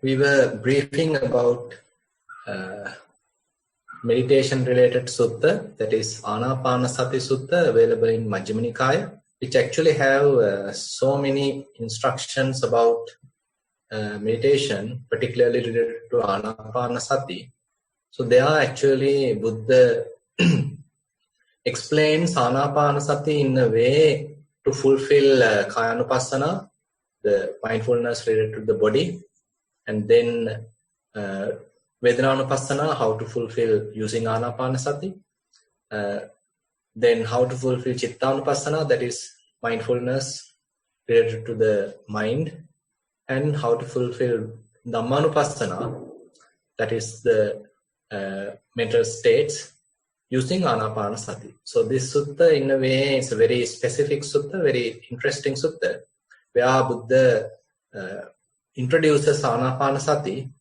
We were briefing about meditation related sutta, that is Anapanasati Sutta, available in Majjhima Nikaya, which actually have so many instructions about meditation, particularly related to Anapanasati. So they are actually, Buddha explains Anapanasati in a way to fulfill Kayanupassana, the mindfulness related to the body, and then Vedananupassana, how to fulfill using Anapanasati, then how to fulfill Chittanupassana, that is mindfulness related to the mind, and how to fulfill Dhammanupassana, that is the mental states, using Anapanasati. So this sutta in a way is a very specific sutta, very interesting sutta, where Buddha introduces Anapanasati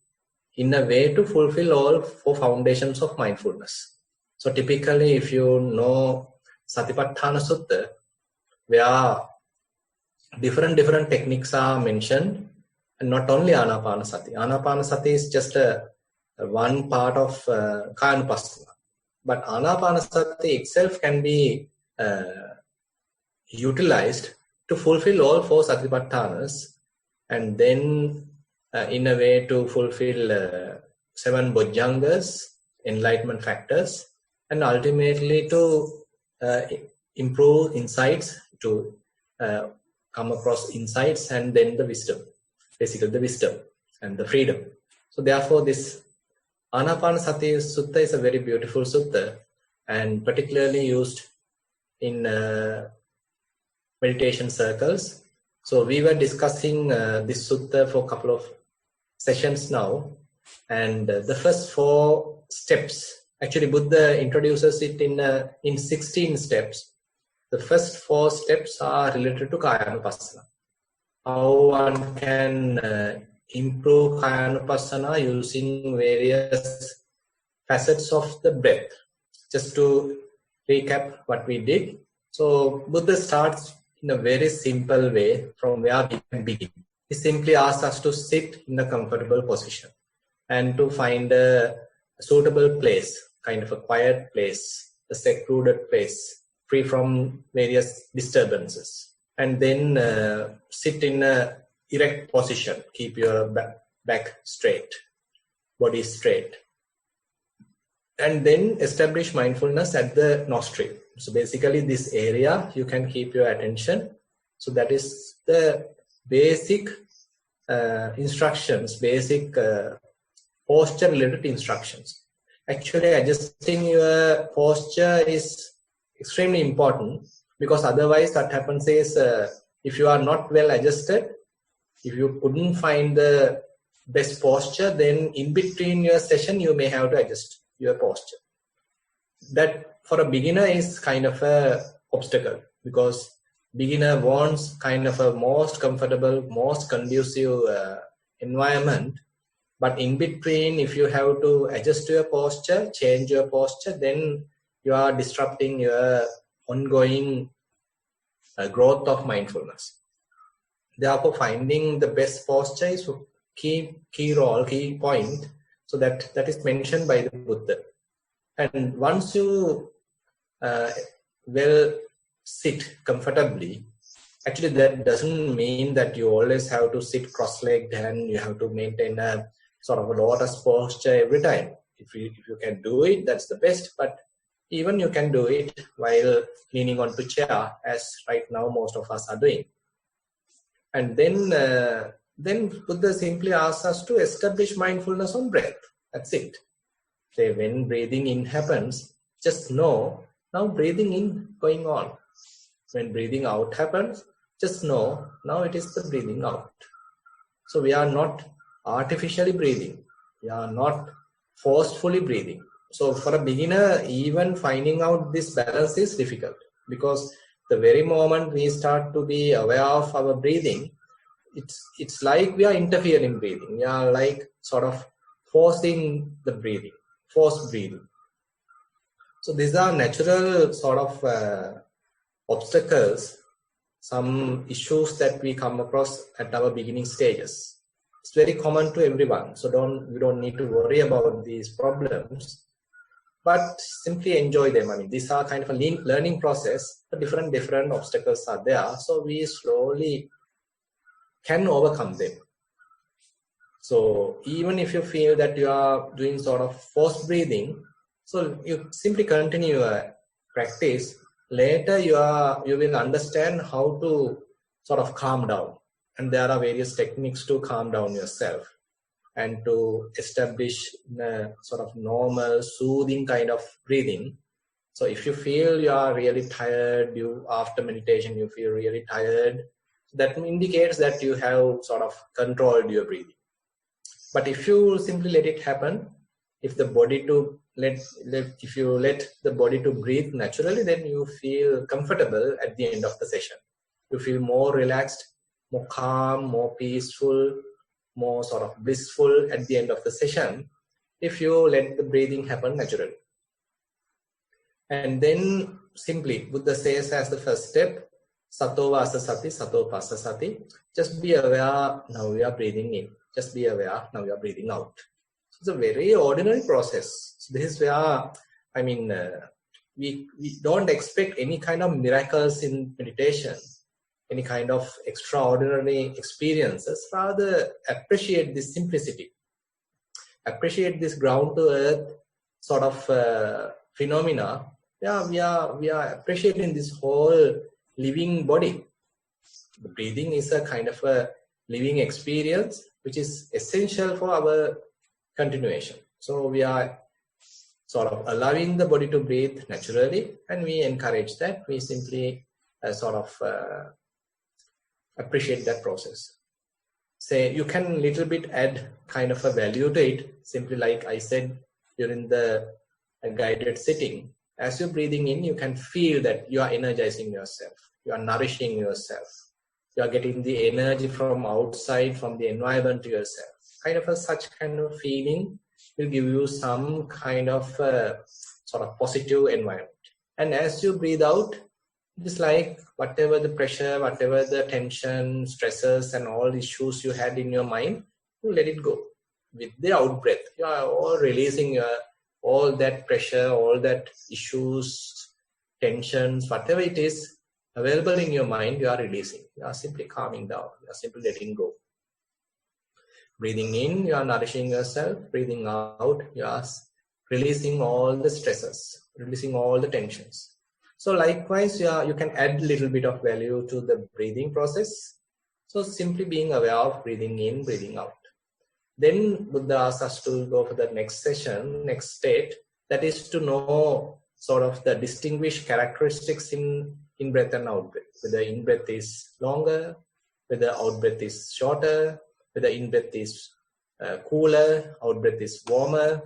in a way to fulfill all four foundations of mindfulness. So typically, if you know Satipatthana Sutta, where different techniques are mentioned, and not only Anapanasati. Anapanasati is just one part of Kayanupassana. But Anapanasati itself can be utilized to fulfill all four Satipatthanas, and then in a way to fulfill 7 Bojjhangas, enlightenment factors, and ultimately to improve insights, to come across insights, and then the wisdom, basically the wisdom and the freedom. So therefore this Anapanasati Sutta is a very beautiful sutta, and particularly used in meditation circles. So we were discussing this sutta for a couple of sessions now, and the first 4 steps, actually Buddha introduces it in 16 steps. The first 4 steps are related to Kayanupassana. How one can improve Kayanupassana using various facets of the breath. Just to recap what we did. So Buddha starts in a very simple way from where we can begin. He simply asks us to sit in a comfortable position and to find a suitable place, kind of a quiet place, a secluded place, free from various disturbances. And then sit in a erect position. Keep your back straight, body straight. And then establish mindfulness at the nostril. So basically this area you can keep your attention. So that is the basic instructions, basic posture related instructions. Actually adjusting your posture is extremely important, because otherwise what happens is if you are not well adjusted, if you couldn't find the best posture, then in between your session you may have to adjust your posture. That for a beginner is kind of a obstacle, because beginner wants kind of a most comfortable, most conducive environment. But in between, if you have to adjust your posture, change your posture, then you are disrupting your ongoing growth of mindfulness. Therefore, finding the best posture is key point. So that is mentioned by the Buddha. And once you sit comfortably, actually that doesn't mean that you always have to sit cross-legged and you have to maintain a sort of a lotus posture every time. If you can do it, that's the best. But even you can do it while leaning onto chair, as right now most of us are doing. And then Buddha simply asks us to establish mindfulness on breath. That's it. Say when breathing in happens, just know now breathing in going on. When breathing out happens, just know now it is the breathing out. So we are not artificially breathing. We are not forcefully breathing. So for a beginner, even finding out this balance is difficult, because the very moment we start to be aware of our breathing, it's like we are interfering breathing. We are like sort of forcing the breathing, forced breathing. So these are natural sort of obstacles, some issues that we come across at our beginning stages. It's very common to everyone. So we don't need to worry about these problems, but simply enjoy them. I mean, these are kind of a learning process. Different obstacles are there. So we slowly can overcome them. So even if you feel that you are doing sort of forced breathing, so you simply continue your practice. Later you will understand how to sort of calm down. And there are various techniques to calm down yourself and to establish a sort of normal, soothing kind of breathing. So if you feel you are really tired, after meditation you feel really tired, that indicates that you have sort of controlled your breathing. But if you simply let it happen, if you let the body to breathe naturally, then you feel comfortable at the end of the session. You feel more relaxed, more calm, more peaceful, more sort of blissful at the end of the session if you let the breathing happen naturally. And then simply Buddha says as the first step, Sato Vasa Sati, Sato Passa Sati. Just be aware, now we are breathing in. Just be aware, now we are breathing out. So it's a very ordinary process. So this is where, I mean, we don't expect any kind of miracles in meditation, any kind of extraordinary experiences. Rather, appreciate this simplicity. Appreciate this ground to earth sort of phenomena. Yeah, we are appreciating this whole living body. The breathing is a kind of a living experience which is essential for our continuation. So we are sort of allowing the body to breathe naturally, and we encourage that. We simply sort of appreciate that process. Say you can little bit add kind of a value to it, simply like I said during the guided sitting. As you're breathing in, you can feel that you are energizing yourself, you are nourishing yourself, you are getting the energy from outside, from the environment to yourself. Kind of such kind of feeling will give you some kind of sort of positive environment. And as you breathe out, it's like whatever the pressure, whatever the tension, stresses and all issues you had in your mind, you let it go. With the out breath, you are all releasing all that pressure, all that issues, tensions, whatever it is available in your mind, you are releasing. You are simply calming down. You are simply letting go. Breathing in, you are nourishing yourself. Breathing out, you are releasing all the stresses, releasing all the tensions. So likewise, you can add a little bit of value to the breathing process. So simply being aware of breathing in, breathing out. Then Buddha asks us to go for the next session, next state, that is to know sort of the distinguished characteristics in in-breath and out-breath. Whether in-breath is longer, whether out-breath is shorter, whether in-breath is cooler, out-breath is warmer,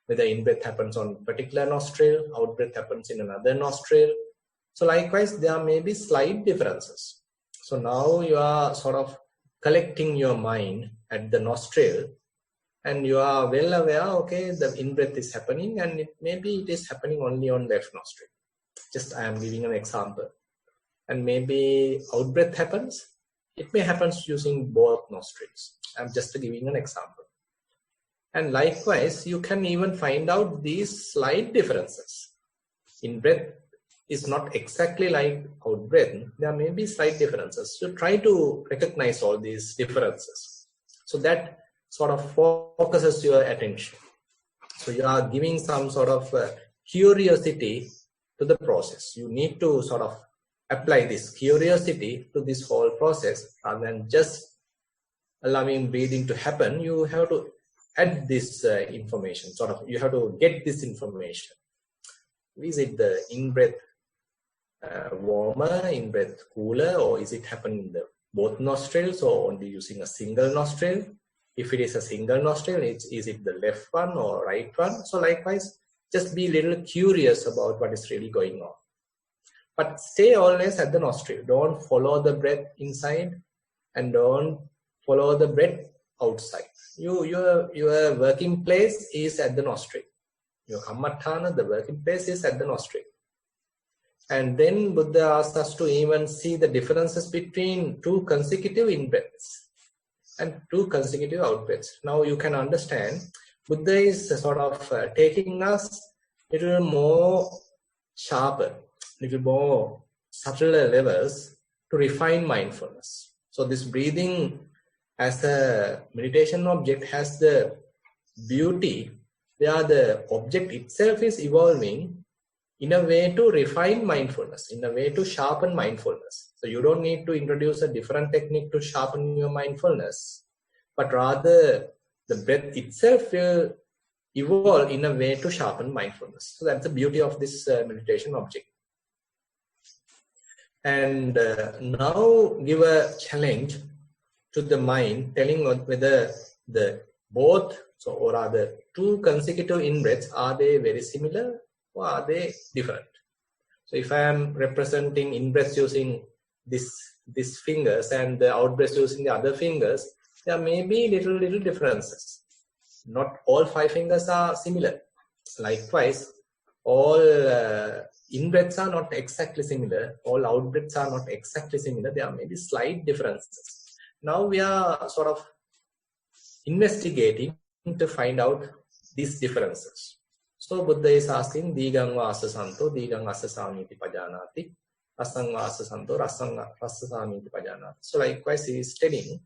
whether in-breath happens on particular nostril, out-breath happens in another nostril. So likewise, there may be slight differences. So now you are sort of collecting your mind at the nostril, and you are well aware, okay, the in-breath is happening, and maybe it is happening only on left nostril. Just I am giving an example. And maybe out-breath happens. It may happen using both nostrils. I'm just giving an example. And likewise, you can even find out these slight differences. In-breath is not exactly like out-breath. There may be slight differences. So try to recognize all these differences. So that sort of focuses your attention. So you are giving some sort of curiosity to the process. You need to sort of apply this curiosity to this whole process rather than just allowing breathing to happen. You have to add this information, sort of, you have to get this information. Is it the in-breath warmer, in-breath cooler, or is it happening in the both nostrils or only using a single nostril? If it is a single nostril, is it the left one or right one? So likewise, just be a little curious about what is really going on. But stay always at the nostril. Don't follow the breath inside and don't follow the breath outside. Your working place is at the nostril. Your kammatthana, the working place is at the nostril. And then Buddha asks us to even see the differences between two consecutive in-breaths. and 2 consecutive out breaths. Now you can understand Buddha is sort of taking us a little more sharper, little more subtler levels to refine mindfulness. So this breathing as a meditation object has the beauty where the object itself is evolving in a way to refine mindfulness, in a way to sharpen mindfulness. So you don't need to introduce a different technique to sharpen your mindfulness, but rather the breath itself will evolve in a way to sharpen mindfulness. So that's the beauty of this meditation object. And now give a challenge to the mind, telling whether the both, so or rather 2 consecutive in-breaths, are they very similar or are they different? So if I am representing in-breaths using this fingers and the out-breaths using the other fingers, there may be little differences. Not all 5 fingers are similar. Likewise, all in-breaths are not exactly similar. All out-breaths are not exactly similar. There may be slight differences. Now we are sort of investigating to find out these differences. So Buddha is asking, Digang va asasanto, digang asasamiti pajanati, rasang va asasanto, rasang rasasamiti pajanati. So likewise he is telling,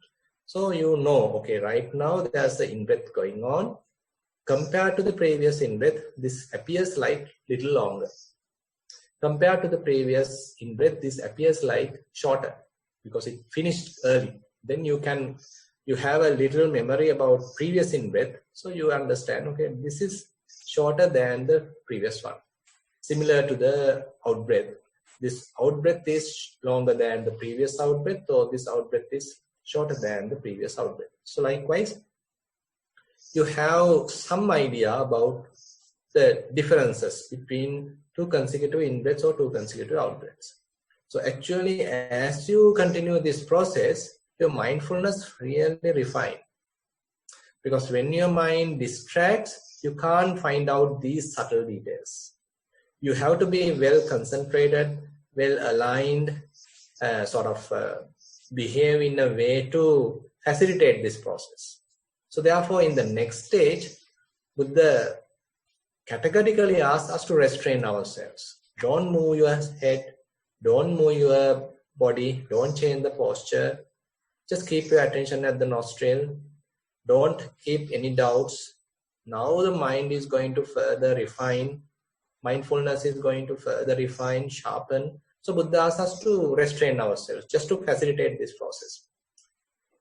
so you know, okay, right now there's the in-breath going on. Compared to the previous in-breath, this appears like little longer. Compared to the previous in-breath, this appears like shorter because it finished early. Then you have a little memory about previous in-breath, so you understand, okay, this is shorter than the previous one. Similar to the out-breath. This out-breath is longer than the previous out-breath, or this out-breath is shorter than the previous out-breath. So likewise, you have some idea about the differences between 2 consecutive in-breaths or 2 consecutive out-breaths. So actually, as you continue this process, your mindfulness really refine. Because when your mind distracts, you can't find out these subtle details. You have to be well concentrated, well aligned, behave in a way to facilitate this process. So therefore, in the next stage, Buddha categorically asks us to restrain ourselves. Don't move your head, don't move your body, don't change the posture. Just keep your attention at the nostril. Don't keep any doubts. Now the mind is going to further refine. Mindfulness is going to further refine, sharpen. So Buddha asks us to restrain ourselves, just to facilitate this process.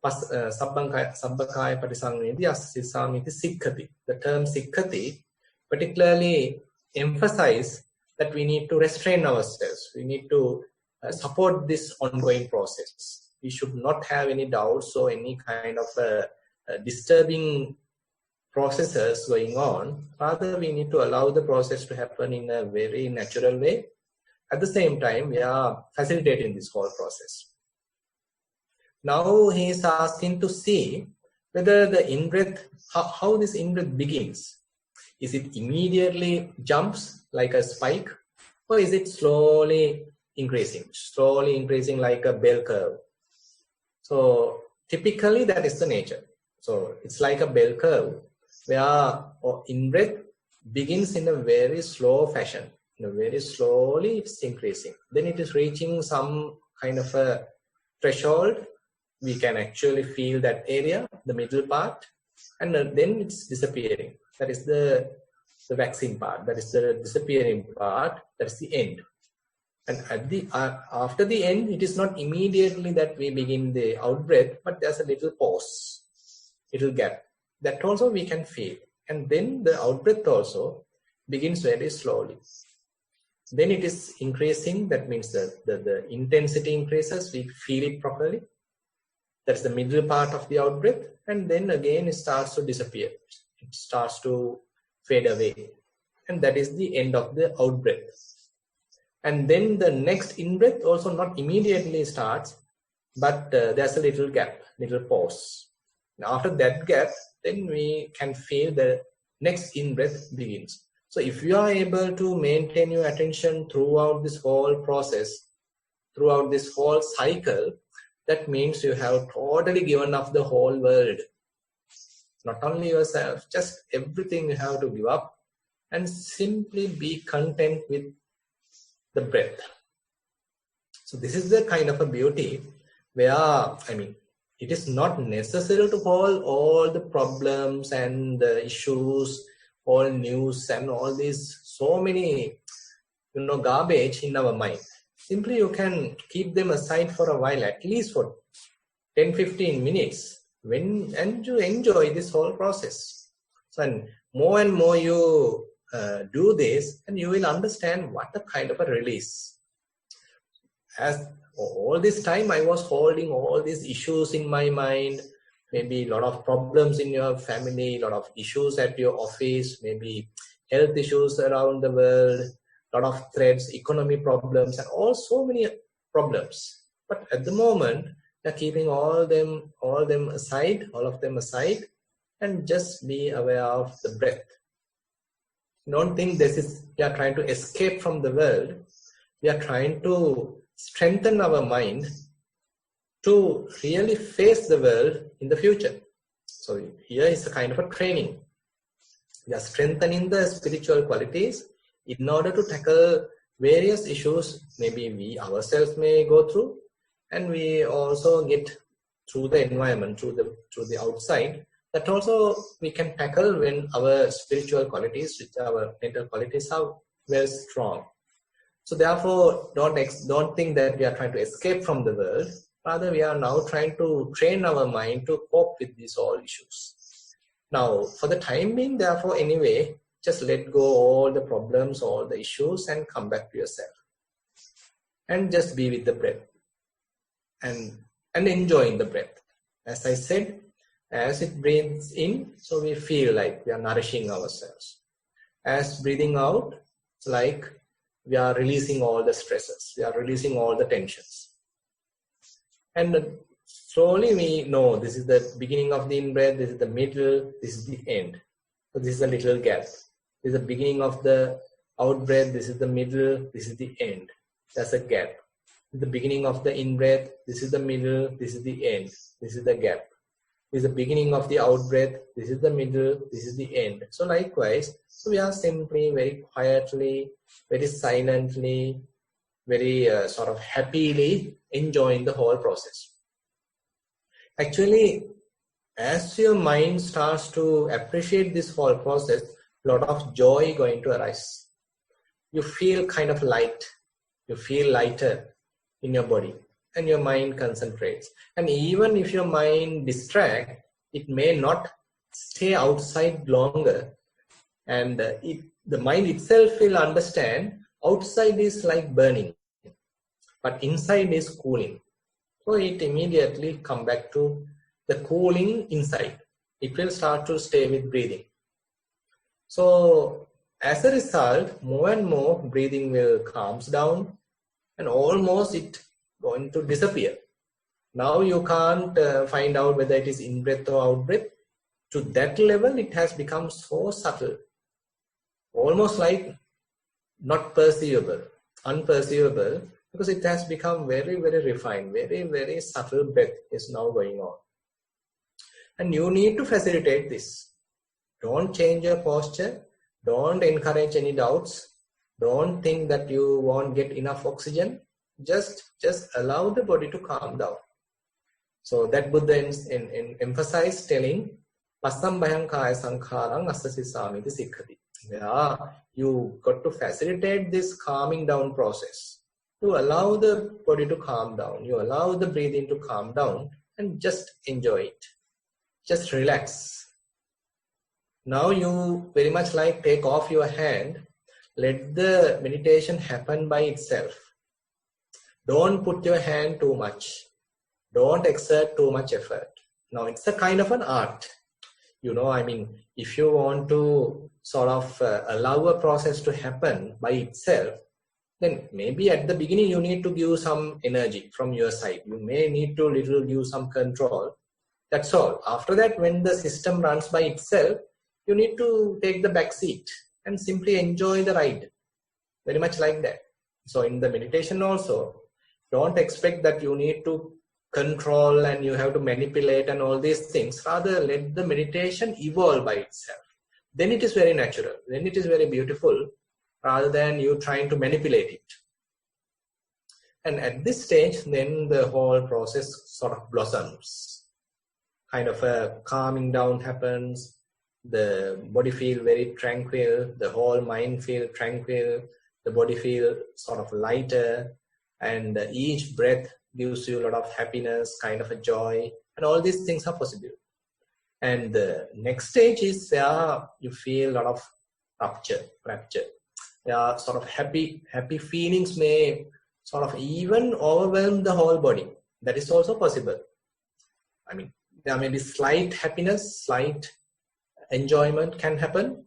Sabbakaya patisangvedi asisamiti sikkati. The term sikkati particularly emphasize that we need to restrain ourselves. We need to support this ongoing process. We should not have any doubts or any kind of disturbing processes going on. Rather, we need to allow the process to happen in a very natural way. At the same time, we are facilitating this whole process. Now he is asking to see whether the in-breath, how this in-breath begins. Is it immediately jumps like a spike, or is it slowly increasing like a bell curve? So typically that is the nature. So it's like a bell curve where in-breath begins in a very slow fashion. Very slowly it's increasing. Then it is reaching some kind of a threshold. We can actually feel that area, the middle part, and then it's disappearing. That is the waxing part. That is the disappearing part. That is the end. And at after the end, it is not immediately that we begin the out-breath, but there's a little pause, little gap. That also we can feel. And then the out-breath also begins very slowly. Then it is increasing. That means the intensity increases. We feel it properly. That's the middle part of the out-breath. And then again it starts to disappear. It starts to fade away. And that is the end of the out-breath. And then the next in-breath also not immediately starts, but there's a little gap, little pause. Now after that gap, then we can feel the next in-breath begins. So if you are able to maintain your attention throughout this whole process, throughout this whole cycle, that means you have totally given up the whole world. Not only yourself, just everything you have to give up and simply be content with the breath. So this is the kind of a beauty where, it is not necessary to hold all the problems and the issues, all news and all these so many, garbage in our mind. Simply you can keep them aside for a while, at least for 10-15 minutes, and you enjoy this whole process. So and more you do this, and you will understand what a kind of a release. As all this time I was holding all these issues in my mind, maybe a lot of problems in your family, a lot of issues at your office, maybe health issues around the world, a lot of threats, economy problems, and so many problems. But at the moment, you're keeping all of them aside, and just be aware of the breath. Don't think we are trying to escape from the world. We are trying to strengthen our mind to really face the world in the future. So here is a kind of a training. We are strengthening the spiritual qualities in order to tackle various issues maybe we ourselves may go through, and we also get through the environment, through the outside, that also we can tackle when our spiritual qualities, which our mental qualities are very strong. So therefore, don't think that we are trying to escape from the world. Rather, we are now trying to train our mind to cope with these all issues. Now, for the time being, therefore, anyway, just let go all the problems, all the issues, and come back to yourself. And just be with the breath. And enjoying the breath. As I said, as it breathes in, so we feel like we are nourishing ourselves. As breathing out, it's like we are releasing all the stresses. We are releasing all the tensions. And slowly we know this is the beginning of the in-breath, this is the middle, this is the end. So this is a little gap. This is the beginning of the out-breath, this is the middle, this is the end. That's a gap. The beginning of the in-breath, this is the middle, this is the end. This is the gap. This is the beginning of the out-breath, this is the middle, this is the end. So likewise, so we are simply very quietly, very silently, very sort of happily enjoying the whole process. Actually, as your mind starts to appreciate this whole process, a lot of joy going to arise. You feel kind of light. You feel lighter in your body, and your mind concentrates. And even if your mind distracts, it may not stay outside longer. And the mind itself will understand outside is like burning, but inside is cooling. So it immediately come back to the cooling inside. It will start to stay with breathing. So as a result, more and more breathing will calms down, and almost it going to disappear. Now you can't find out whether it is in-breath or out-breath. To that level, it has become so subtle, almost like not perceivable, unperceivable, because it has become very, very refined, very, very subtle breath is now going on. And you need to facilitate this. Don't change your posture. Don't encourage any doubts. Don't think that you won't get enough oxygen. Just allow the body to calm down. So that Buddha emphasized telling, Passam bhayam kaya sankharang asasisami sikkati. Yeah, you got to facilitate this calming down process. You allow the body to calm down. You allow the breathing to calm down and just enjoy it. Just relax. Now you very much like take off your hand. Let the meditation happen by itself. Don't put your hand too much. Don't exert too much effort. Now it's a kind of an art. If you want to sort of allow a process to happen by itself, then maybe at the beginning you need to give some energy from your side. You may need to give some control. That's all. After that, when the system runs by itself, you need to take the back seat and simply enjoy the ride. Very much like that. So in the meditation also, don't expect that you need to control and you have to manipulate and all these things. Rather, let the meditation evolve by itself. Then it is very natural. Then it is very beautiful, rather than you trying to manipulate it. And at this stage, then the whole process sort of blossoms. Kind of a calming down happens. The body feel very tranquil. The whole mind feel tranquil. The body feel sort of lighter. And each breath gives you a lot of happiness, kind of a joy. And all these things are possible. And the next stage is where you feel a lot of rapture. Yeah, sort of happy feelings may sort of even overwhelm the whole body. That is also possible. I mean, there may be slight happiness, slight enjoyment can happen.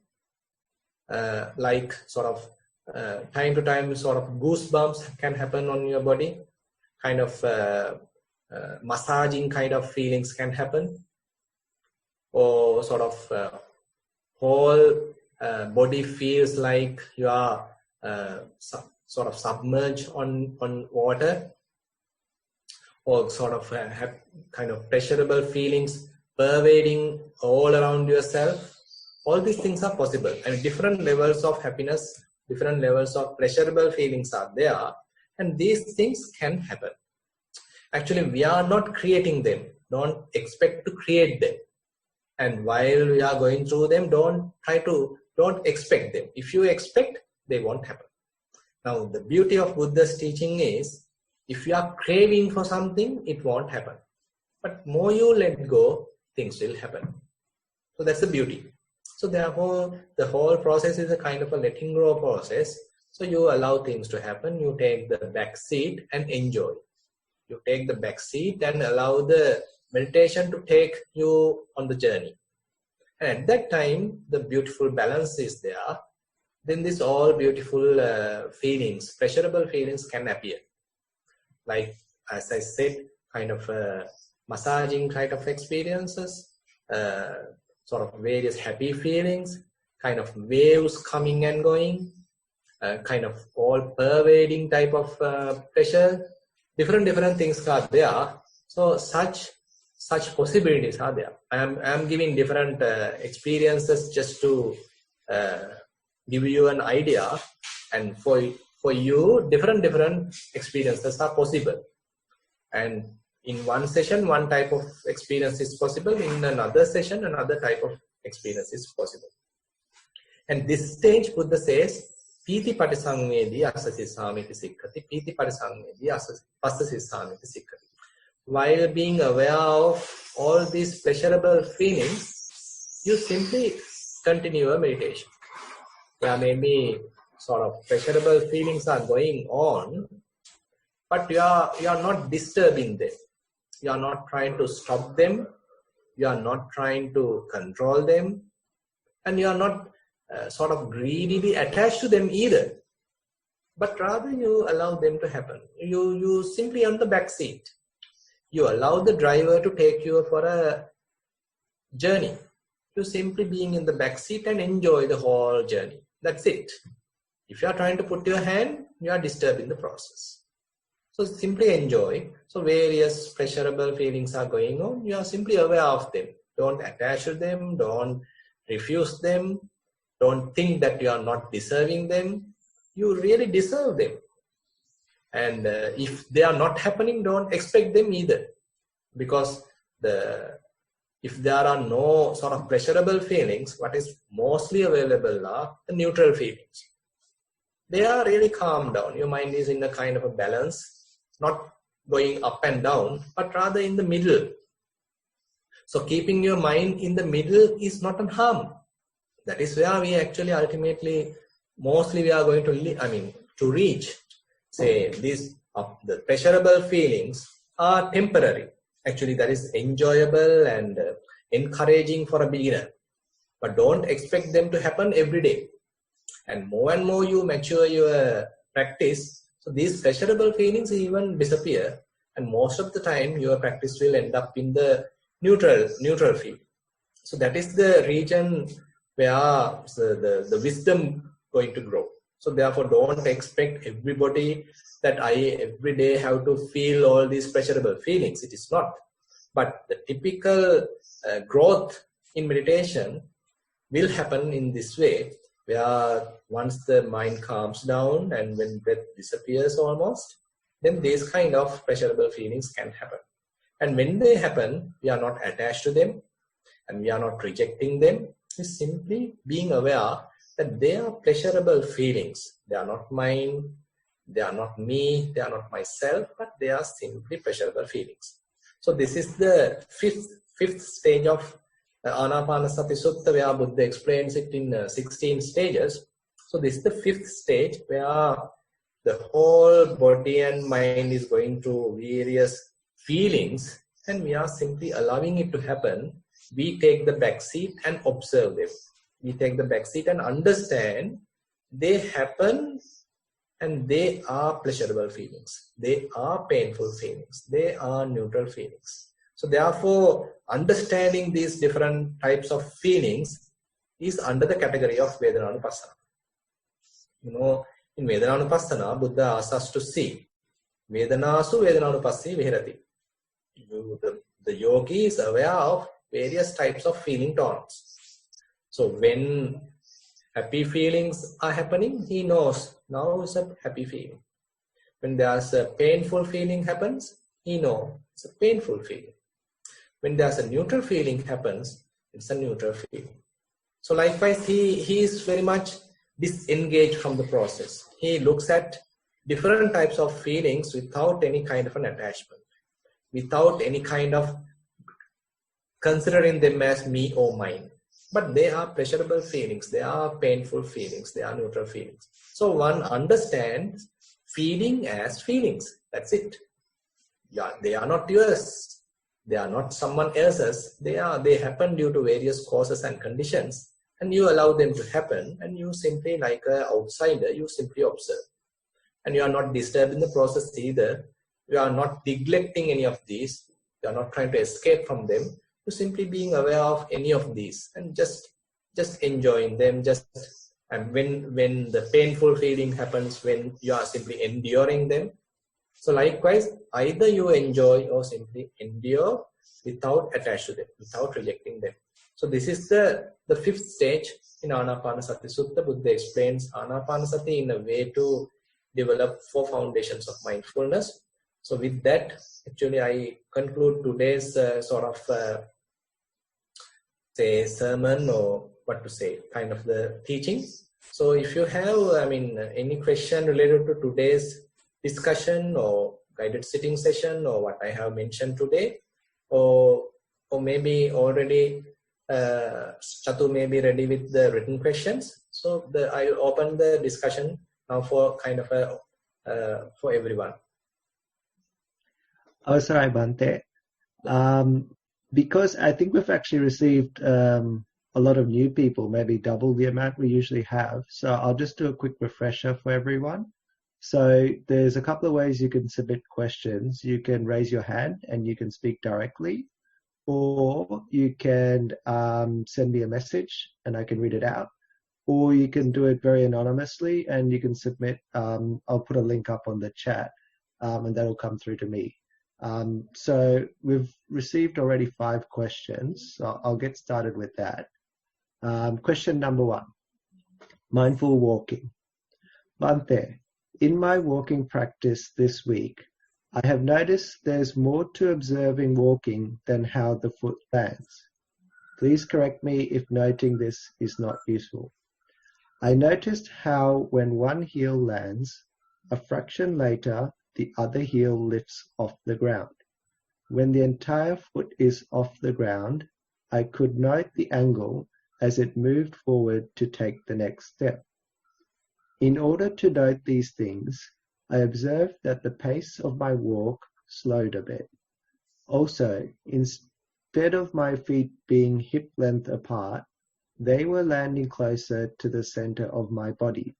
Like sort of time to time, sort of goosebumps can happen on your body. Kind of massaging kind of feelings can happen. Or sort of whole body feels like you are sort of submerged on water, or sort of have kind of pleasurable feelings pervading all around yourself. All these things are possible, and different levels of happiness, different levels of pleasurable feelings are there, and these things can happen. Actually, we are not creating them. Don't expect to create them. And while we are going through them, don't expect them. If you expect, they won't happen. Now, the beauty of Buddha's teaching is, if you are craving for something, it won't happen. But more you let go, things will happen. So that's the beauty. So therefore, the whole process is a kind of a letting go process. So you allow things to happen. You take the back seat and enjoy. You take the back seat and allow the meditation to take you on the journey. And at that time, the beautiful balance is there. Then this all beautiful feelings, pleasurable feelings can appear. Like, as I said, kind of massaging kind of experiences, sort of various happy feelings, kind of waves coming and going, kind of all pervading type of pleasure. Different things are there. So such possibilities are there. I am giving different experiences just to give you an idea, and for you, different experiences are possible. And in one session, one type of experience is possible. In another session, another type of experience is possible. And this stage, Buddha says, Piti patisangvedi asasi samiti sikkati, Piti patisangvedi asasi samiti sikkati. While being aware of all these pleasurable feelings, you simply continue your meditation. There may be sort of pleasurable feelings are going on, but you are not disturbing them. You are not trying to stop them. You are not trying to control them. And you are not sort of greedily attached to them either. But rather you allow them to happen. You simply on the back seat. You allow the driver to take you for a journey. You simply being in the back seat and enjoy the whole journey. That's it. If you are trying to put your hand, you are disturbing the process. So simply enjoy. So various pleasurable feelings are going on. You are simply aware of them. Don't attach to them. Don't refuse them. Don't think that you are not deserving them. You really deserve them. And if they are not happening, don't expect them either. Because if there are no sort of pleasurable feelings, what is mostly available are the neutral feelings. They are really calm down. Your mind is in a kind of a balance, not going up and down, but rather in the middle. So keeping your mind in the middle is not a harm. That is where we actually ultimately, mostly we are going to reach. Say the pleasurable feelings are temporary. Actually, that is enjoyable and encouraging for a beginner. But don't expect them to happen every day. And more you mature your practice, so these pleasurable feelings even disappear. And most of the time, your practice will end up in the neutral field. So that is the region where the wisdom going to grow. So therefore, don't expect everybody that I every day have to feel all these pleasurable feelings. It is not. But the typical growth in meditation will happen in this way, where once the mind calms down and when breath disappears almost, then these kind of pleasurable feelings can happen. And when they happen, we are not attached to them and we are not rejecting them. We're simply being aware that they are pleasurable feelings. They are not mine, they are not me, they are not myself, but they are simply pleasurable feelings. So this is the fifth stage of Anapanasati Sutta, where Buddha explains it in 16 stages. So this is the fifth stage, where the whole body and mind is going through various feelings and we are simply allowing it to happen. We take the back seat and observe them. We take the back seat and understand they happen and they are pleasurable feelings. They are painful feelings. They are neutral feelings. So therefore, understanding these different types of feelings is under the category of Vedananupassana. In Vedananupassana, Buddha asks us to see Vedanasu Vedananupassi Vihirati. The yogi is aware of various types of feeling tones. So when happy feelings are happening, he knows now is a happy feeling. When there's a painful feeling happens, he knows it's a painful feeling. When there's a neutral feeling happens, it's a neutral feeling. So likewise, he is very much disengaged from the process. He looks at different types of feelings without any kind of an attachment, without any kind of considering them as me or mine. But they are pleasurable feelings, they are painful feelings, they are neutral feelings. So one understands feeling as feelings. That's it. Yeah, they are not yours. They are not someone else's. They happen due to various causes and conditions. And you allow them to happen, and you simply, like an outsider, you simply observe. And you are not disturbed in the process either. You are not neglecting any of these. You are not trying to escape from them. You're simply being aware of any of these and just enjoying them. And when the painful feeling happens, when you are simply enduring them. So likewise, either you enjoy or simply endure without attached to them, without rejecting them. So this is the fifth stage in Anapanasati Sutta. Buddha explains Anapanasati in a way to develop 4 foundations of mindfulness. So with that, actually I conclude today's sermon, or what to say, kind of the teaching. So if you have, any question related to today's discussion or guided sitting session or what I have mentioned today, or maybe already Chatu may be ready with the written questions. So I will open the discussion now for kind of for everyone. Oh, sorry, Bhante. Because I think we've actually received a lot of new people, maybe double the amount we usually have. So I'll just do a quick refresher for everyone. So there's a couple of ways you can submit questions. You can raise your hand and you can speak directly, or you can send me a message and I can read it out, or you can do it very anonymously and you can submit, I'll put a link up on the chat and that'll come through to me. So we've received already 5 questions, so I'll get started with that. Question number 1, mindful walking. Bhante, in my walking practice this week, I have noticed there's more to observing walking than how the foot lands. Please correct me if noting this is not useful. I noticed how when one heel lands, a fraction later, the other heel lifts off the ground. When the entire foot is off the ground, I could note the angle as it moved forward to take the next step. In order to note these things, I observed that the pace of my walk slowed a bit. Also, instead of my feet being hip-length apart, they were landing closer to the center of my body,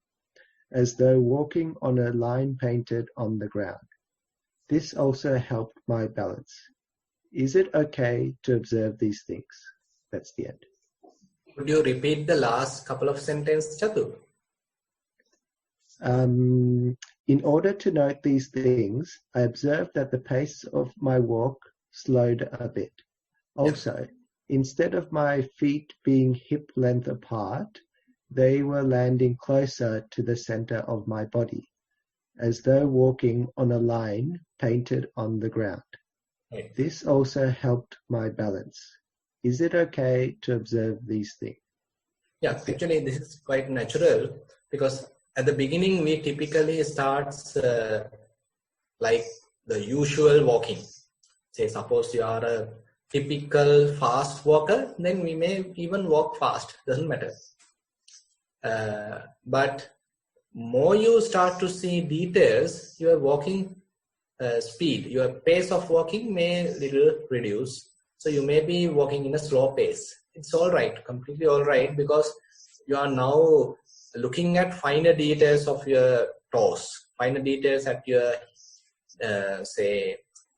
as though walking on a line painted on the ground. This also helped my balance. Is it okay to observe these things? That's the end. Would you repeat the last couple of sentences, Chatu? In order to note these things, I observed that the pace of my walk slowed a bit. Also, instead of my feet being hip length apart, they were landing closer to the center of my body, as though walking on a line painted on the ground. Right. This also helped my balance. Is it okay to observe these things? Yeah, actually this is quite natural, because at the beginning we typically start like the usual walking. Say suppose you are a typical fast walker, then we may even walk fast, doesn't matter. But more you start to see details, your walking speed, your pace of walking may little reduce. So you may be walking in a slow pace. It's all right, completely all right, because you are now looking at finer details of your toes, finer details at your say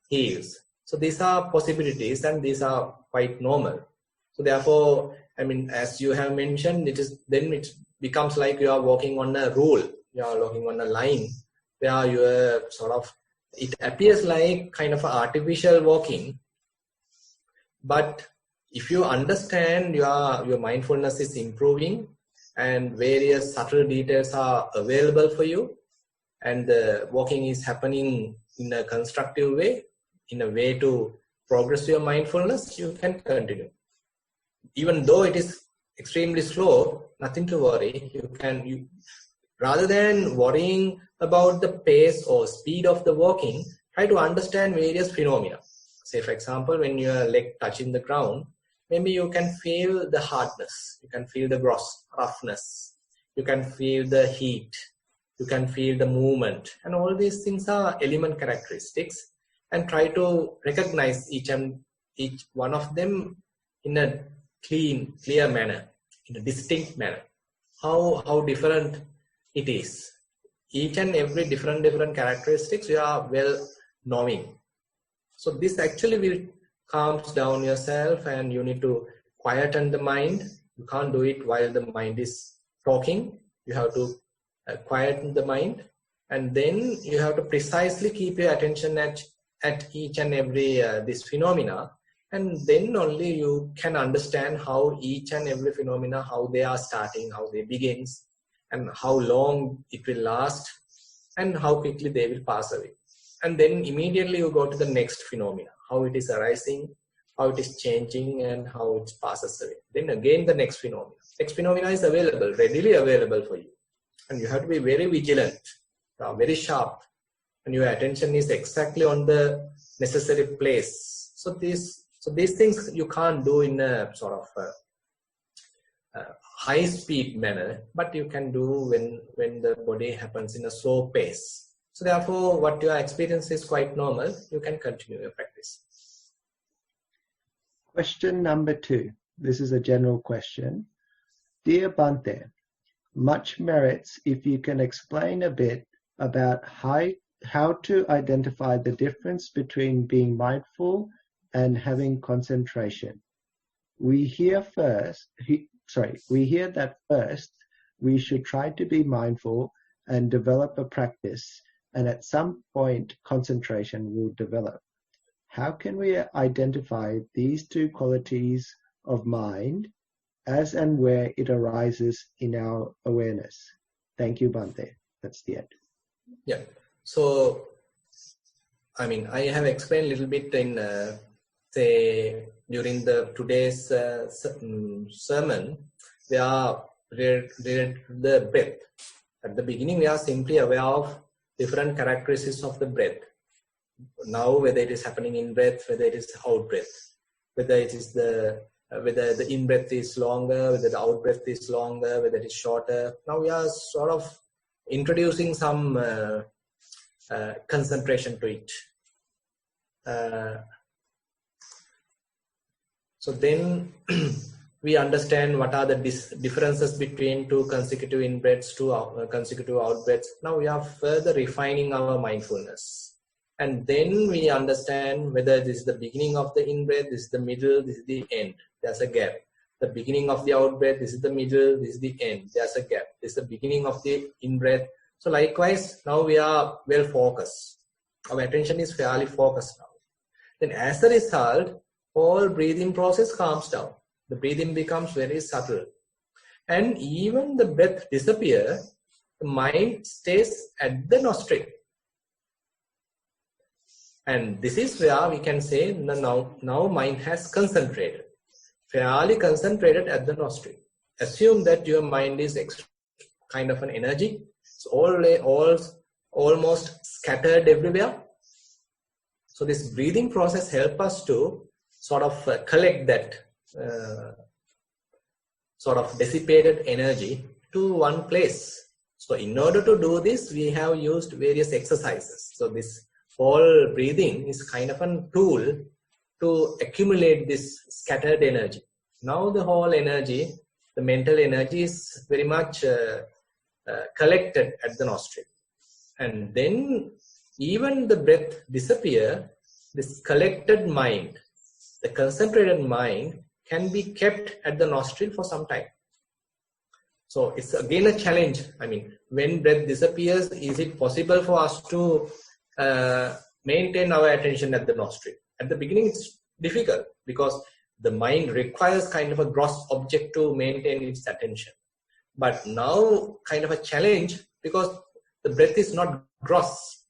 heels. So these are possibilities, and these are quite normal. So therefore, I mean, as you have mentioned, it becomes like you are walking on a rule, you are walking on a line where you are sort of, it appears like kind of artificial walking. But if you understand your mindfulness is improving and various subtle details are available for you, and the walking is happening in a constructive way, in a way to progress your mindfulness, you can continue. Even though it is extremely slow, nothing to worry. Rather than worrying about the pace or speed of the walking, try to understand various phenomena. Say, for example, when your leg touching the ground, maybe you can feel the hardness, you can feel the roughness, you can feel the heat, you can feel the movement, and all these things are element characteristics. And try to recognize each one of them in a clear manner, in a distinct manner. How different it is. Each and every different characteristics you are well knowing. So this actually will calms down yourself, and you need to quieten the mind. You can't do it while the mind is talking. You have to quieten the mind, and then you have to precisely keep your attention at each and every this phenomena, and then only you can understand how each and every phenomena, how they are starting, how they begins, and how long it will last, and how quickly they will pass away. And then immediately you go to the next phenomena, how it is arising, how it is changing, and how it passes away. Then again the next phenomena. Next phenomena is available, readily available for you, and you have to be very vigilant, very sharp, and your attention is exactly on the necessary place. So these things you can't do in a sort of high speed manner, but you can do when the body happens in a slow pace. So therefore, what your experience is quite normal. You can continue your practice. Question number 2. This is a general question. Dear Bhante, much merits if you can explain a bit about how to identify the difference between being mindful and having concentration. We hear that first we should try to be mindful and develop a practice, and at some point concentration will develop. How can we identify these two qualities of mind as and where it arises in our awareness? Thank you, Bhante. That's the end. Yeah. So, I mean, I have explained a little bit in, say, during today's sermon, we are related to the breath. At the beginning, we are simply aware of different characteristics of the breath. Now, whether it is happening in breath, whether it is out breath, whether it is whether the in breath is longer, whether the out breath is longer, whether it is shorter. Now we are sort of introducing some concentration to it. So then we understand what are the differences between two consecutive in breaths, two consecutive out breaths. Now we are further refining our mindfulness. And then we understand whether this is the beginning of the in-breath, this is the middle, this is the end. There's a gap. The beginning of the out-breath, this is the middle, this is the end. There's a gap. This is the beginning of the in-breath, So likewise, now we are well focused. Our attention is fairly focused now. Then as a result, whole breathing process calms down. The breathing becomes very subtle. And even the breath disappears, the mind stays at the nostril. And this is where we can say now mind has concentrated, fairly concentrated at the nostril. Assume that your mind is kind of an energy. It's almost scattered everywhere. So this breathing process helps us to sort of collect that sort of dissipated energy to one place. So in order to do this, we have used various exercises. So this whole breathing is kind of a tool to accumulate this scattered energy. Now the whole energy, the mental energy is very much collected at the nostril. And then even the breath disappear, this collected mind, the concentrated mind can be kept at the nostril for some time. So it's again a challenge. I mean, when breath disappears, is it possible for us to maintain our attention at the nostril? At the beginning, it's difficult because the mind requires kind of a gross object to maintain its attention. But now kind of a challenge because the breath is not gross.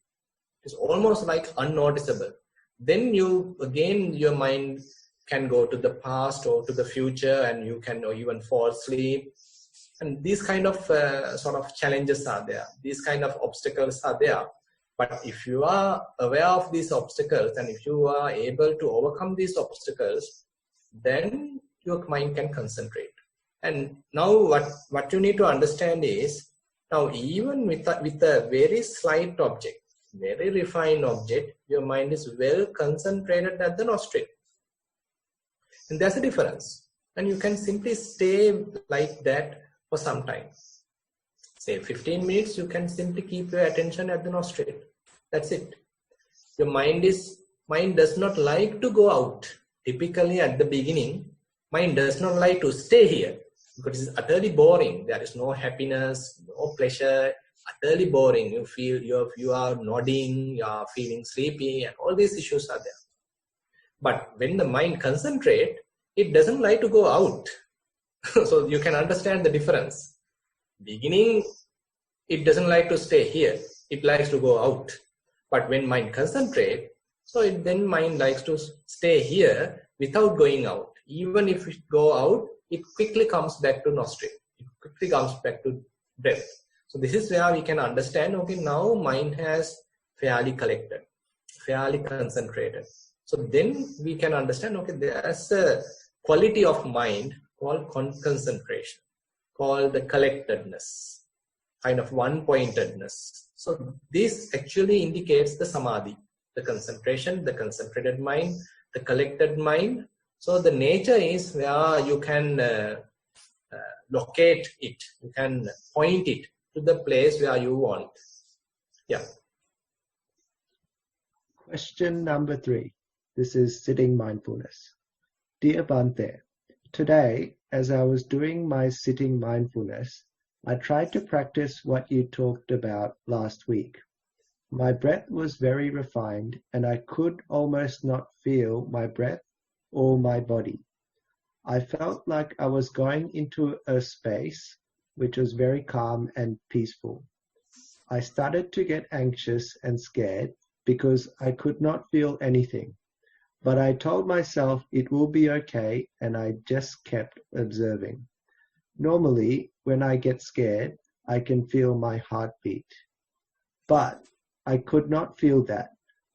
It's almost like unnoticeable. Then your mind can go to the past or to the future, and you can even fall asleep. And these kind of sort of challenges are there. These kind of obstacles are there. But if you are aware of these obstacles and if you are able to overcome these obstacles, then your mind can concentrate. And now what you need to understand is, now even with a very slight object, very refined object, your mind is well concentrated at the nostril. And there's a difference. And you can simply stay like that for some time. Say 15 minutes, you can simply keep your attention at the nostril. That's it. Your mind does not like to go out. Typically at the beginning, mind does not like to stay here because it's utterly boring. There is no happiness, no pleasure, utterly boring. You feel you are nodding, you are feeling sleepy, and all these issues are there. But when the mind concentrates, it doesn't like to go out. So you can understand the difference. Beginning, it doesn't like to stay here. It likes to go out. But when mind concentrates, then mind likes to stay here without going out. Even if it go out, it quickly comes back to nostril. It quickly comes back to breath. So this is where we can understand, okay, now mind has fairly collected, fairly concentrated. So then we can understand, okay, there's a quality of mind called concentration, called the collectedness, kind of one-pointedness. So this actually indicates the samadhi, the concentration, the concentrated mind, the collected mind. So the nature is where you can locate it, you can point it to the place where you want. Yeah. Question number 3. This is sitting mindfulness. Dear Bhante, today, as I was doing my sitting mindfulness, I tried to practice what you talked about last week. My breath was very refined and I could almost not feel my breath or my body. I felt like I was going into a space which was very calm and peaceful. I started to get anxious and scared because I could not feel anything. But I told myself it will be okay, and I just kept observing. Normally, when I get scared, I can feel my heartbeat. But I could not feel that.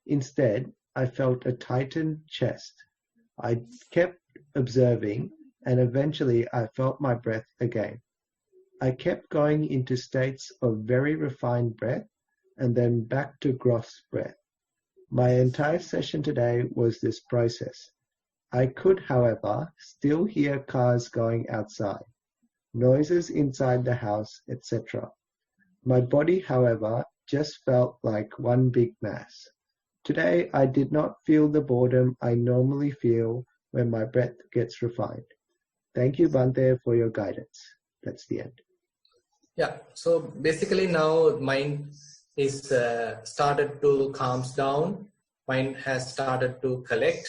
Instead, I felt a tightened chest. I kept observing, and eventually I felt my breath again. I kept going into states of very refined breath, and then back to gross breath. My entire session today was this process. I could, however, still hear cars going outside, noises inside the house, etc. My body, however, just felt like one big mass. Today, I did not feel the boredom I normally feel when my breath gets refined. Thank you, Bhante, for your guidance. That's the end. Yeah, so basically now mind is started to calms down, mind has started to collect.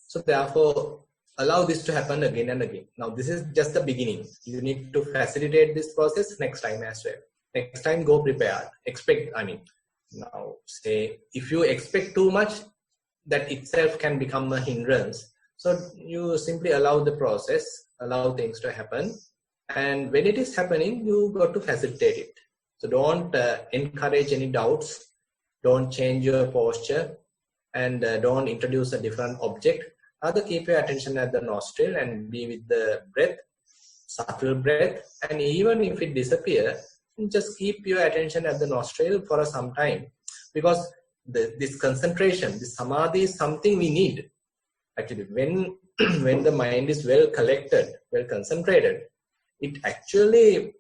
So therefore, allow this to happen again and again. Now this is just the beginning. You need to facilitate this process next time as well. Next time, go prepared. Now say if you expect too much, that itself can become a hindrance. So you simply allow the process, allow things to happen. And when it is happening, you got to facilitate it. So don't encourage any doubts. Don't change your posture, and don't introduce a different object. Rather, keep your attention at the nostril and be with the breath, subtle breath. And even if it disappears, just keep your attention at the nostril for some time, because this concentration, this samadhi is something we need. Actually, when when the mind is well collected, well concentrated, it actually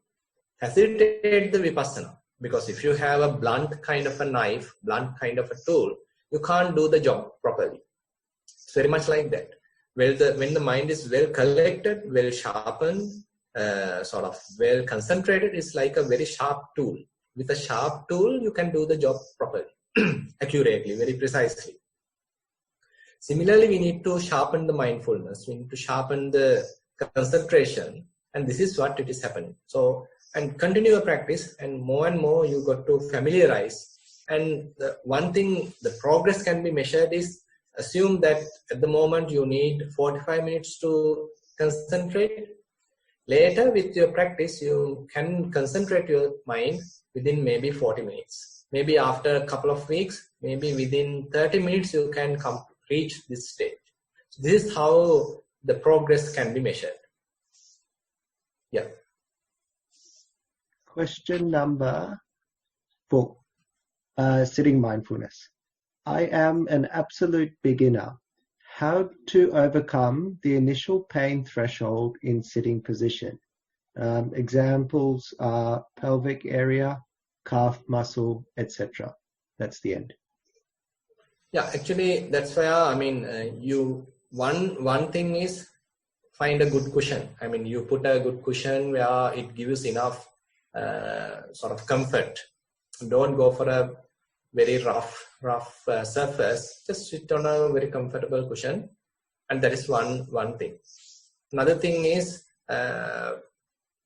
facilitates the vipassana. Because if you have a blunt kind of a knife, blunt kind of a tool, you can't do the job properly. It's very much like that. When the mind is well collected, well sharpened, sort of well concentrated, it's like a very sharp tool. With a sharp tool, you can do the job properly, accurately, very precisely. Similarly, we need to sharpen the mindfulness. We need to sharpen the concentration, and this is what it is happening. So, and continue your practice, and more you got to familiarize. And the one thing, the progress can be measured is, assume that at the moment you need 45 minutes to concentrate. Later, with your practice, you can concentrate your mind within maybe 40 minutes. Maybe after a couple of weeks, maybe within 30 minutes, you can reach this stage. So this is how the progress can be measured. Yeah. Question number 4. Sitting mindfulness. I am an absolute beginner. How to overcome the initial pain threshold in sitting position? Examples are pelvic area, calf muscle, etc. That's the end. Yeah, actually, that's why one thing is find a good cushion. You put a good cushion where it gives enough sort of comfort. Don't go for a very rough surface. Just sit on a very comfortable cushion, and that is one thing. Another thing is,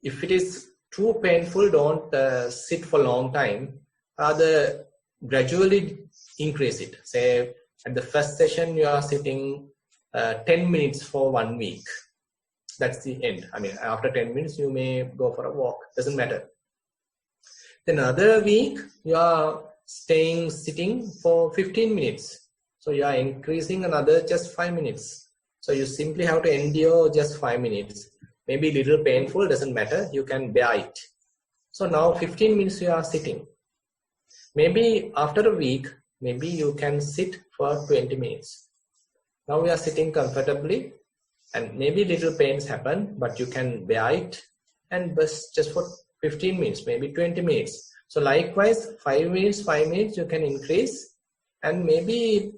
if it is too painful, don't sit for a long time. Rather, gradually increase it. Say at the first session you are sitting 10 minutes for 1 week. That's the end. After 10 minutes you may go for a walk. Doesn't matter. Then another week you are sitting for 15 minutes. So you are increasing another just 5 minutes. So you simply have to endure just 5 minutes. Maybe a little painful, doesn't matter. You can bear it. So now 15 minutes you are sitting. Maybe after a week, maybe you can sit for 20 minutes. Now we are sitting comfortably, and maybe little pains happen, but you can bear it, and just for 15 minutes, maybe 20 minutes. So likewise, 5 minutes you can increase, and maybe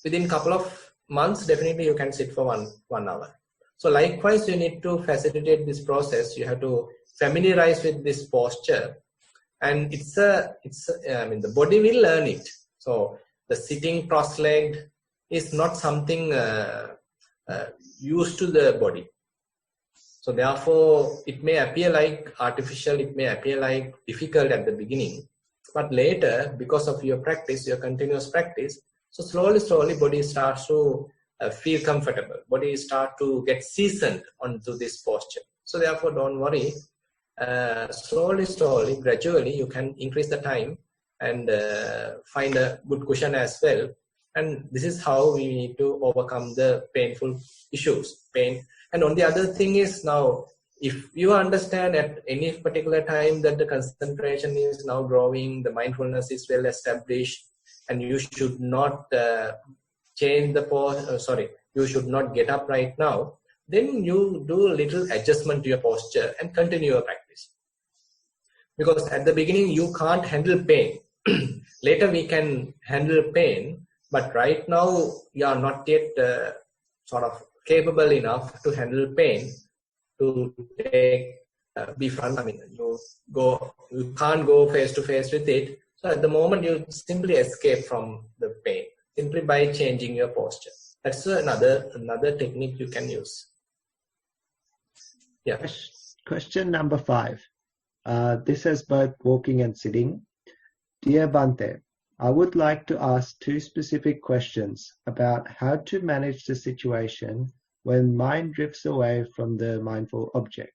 within a couple of months, definitely you can sit for one hour. So likewise, you need to facilitate this process. You have to familiarize with this posture, and the body will learn it. So the sitting cross-legged is not something used to the body. So therefore, it may appear like artificial, it may appear like difficult at the beginning, but later, because of your practice, your continuous practice, so slowly, body starts to feel comfortable. Body starts to get seasoned onto this posture. So therefore, don't worry. Slowly, gradually, you can increase the time and find a good cushion as well. And this is how we need to overcome the painful issues. And on the other thing is, now, if you understand at any particular time that the concentration is now growing, the mindfulness is well established, and you should not change the pose, you should not get up right now, then you do a little adjustment to your posture and continue your practice. Because at the beginning, you can't handle pain. Later, we can handle pain, but right now, you are not yet sort of capable enough to handle pain, to take be front. I mean, you can't go face to face with it. So at the moment, you simply escape from the pain simply by changing your posture. That's another technique you can use. Yeah. Question number 5. This has both walking and sitting. Dear Bhante, I would like to ask 2 specific questions about how to manage the situation when mind drifts away from the mindful object.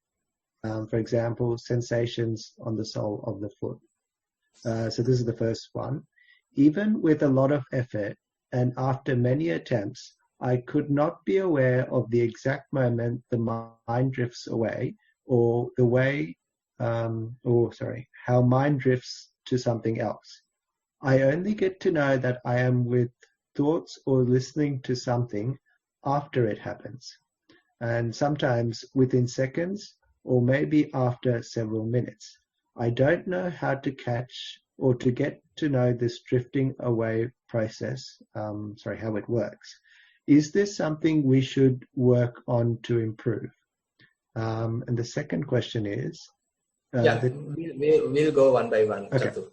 For example, sensations on the sole of the foot. So this is the first one. Even with a lot of effort and after many attempts, I could not be aware of the exact moment the mind drifts away, or the way, how mind drifts to something else. I only get to know that I am with thoughts or listening to something after it happens, and sometimes within seconds or maybe after several minutes. I don't know how to catch or to get to know this drifting away process, how it works. Is this something we should work on to improve? And the second question is... we'll go one by one. Okay. Chatu.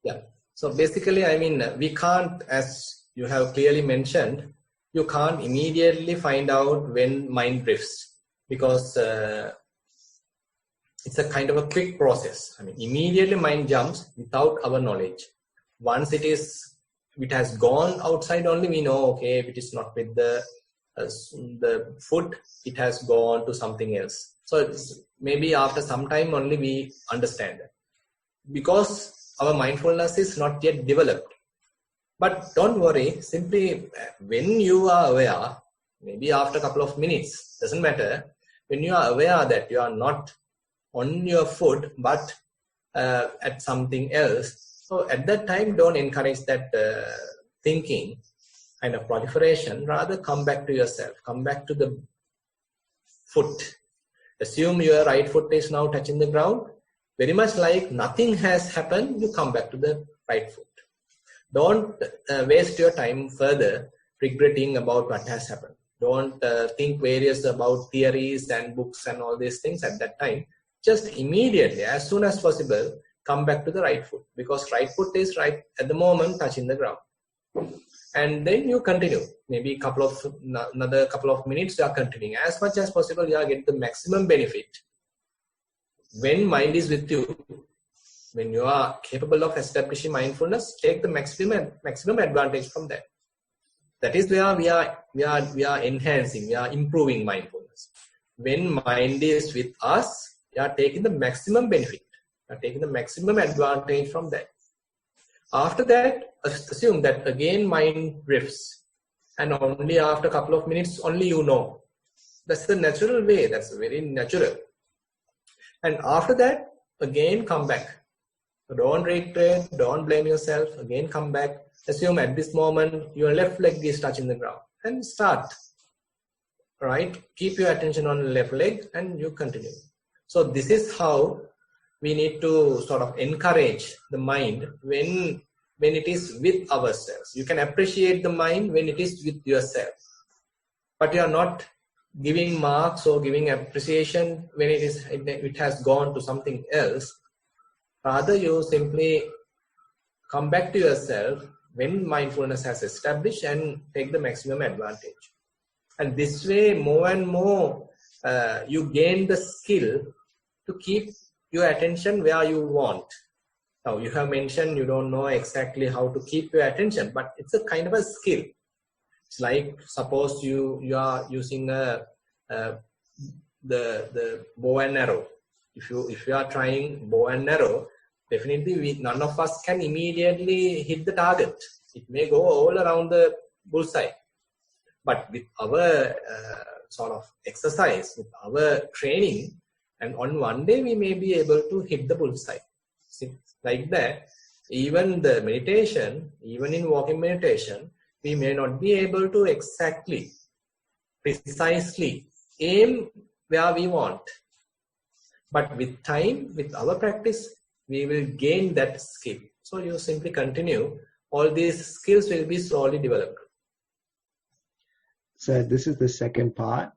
Yeah. So basically, I mean, we can't, as you have clearly mentioned, you can't immediately find out when mind drifts, because it's a kind of a quick process. I mean, immediately mind jumps without our knowledge. Once it has gone outside, only we know, okay, if it is not with the foot, it has gone to something else. So it's maybe after some time only we understand that, because our mindfulness is not yet developed. But don't worry, simply when you are aware, maybe after a couple of minutes, doesn't matter, when you are aware that you are not on your foot but at something else, so at that time don't encourage that thinking kind of proliferation. Rather come back to yourself, come back to the foot. Assume your right foot is now touching the ground. Very much like nothing has happened, you come back to the right foot. Don't waste your time further regretting about what has happened. Don't think various about theories and books and all these things at that time. Just immediately, as soon as possible, come back to the right foot, because right foot is right at the moment touching the ground. And then you continue. Maybe another couple of minutes you are continuing. As much as possible, you are getting the maximum benefit. When mind is with you, when you are capable of establishing mindfulness, take the maximum advantage from that. That is where we are enhancing, we are improving mindfulness. When mind is with us, we are taking the maximum benefit, we are taking the maximum advantage from that. After that, assume that again mind drifts, and only after a couple of minutes only you know. That's the natural way, that's very natural. And after that, again come back. So don't regret, don't blame yourself, again come back. Assume at this moment your left leg is touching the ground, and start. Right? Keep your attention on the left leg and you continue. So this is how we need to sort of encourage the mind when it is with ourselves. You can appreciate the mind when it is with yourself, but you are not giving marks or giving appreciation when it has gone to something else. Rather, you simply come back to yourself when mindfulness has established and take the maximum advantage. And this way, more and more, you gain the skill to keep your attention where you want. Now, you have mentioned you don't know exactly how to keep your attention, but it's a kind of a skill. It's like, suppose you are using the bow and arrow. If you are trying bow and arrow, definitely none of us can immediately hit the target. It may go all around the bullseye. But with our sort of exercise, with our training, and on one day we may be able to hit the bullseye. See, like that, even the meditation, even in walking meditation, we may not be able to exactly, precisely aim where we want. But with time, with our practice, we will gain that skill. So you simply continue. All these skills will be slowly developed. So this is the second part.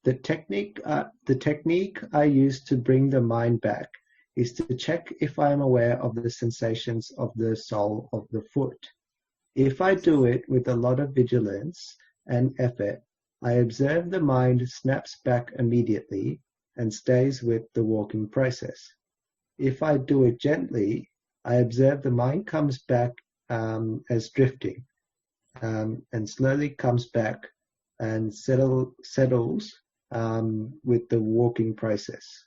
The technique I use to bring the mind back is to check if I am aware of the sensations of the sole of the foot. If I do it with a lot of vigilance and effort, I observe the mind snaps back immediately and stays with the walking process. If I do it gently, I observe the mind comes back as drifting and slowly comes back and settles with the walking process.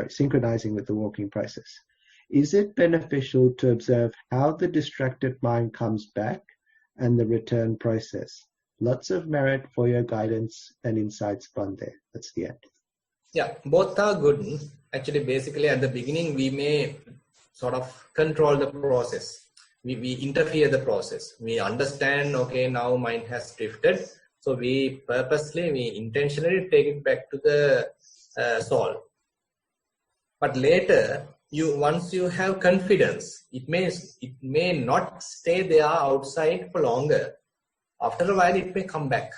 Synchronizing with the walking process. Is it beneficial to observe how the distracted mind comes back and the return process? Lots of merit for your guidance and insights, Bande. That's the end. Yeah, both are good. Actually, basically at the beginning, we may sort of control the process. We interfere the process. We understand, okay, now mind has drifted. So we intentionally take it back to the soul. But later, once you have confidence, it may not stay there outside for longer. After a while, it may come back.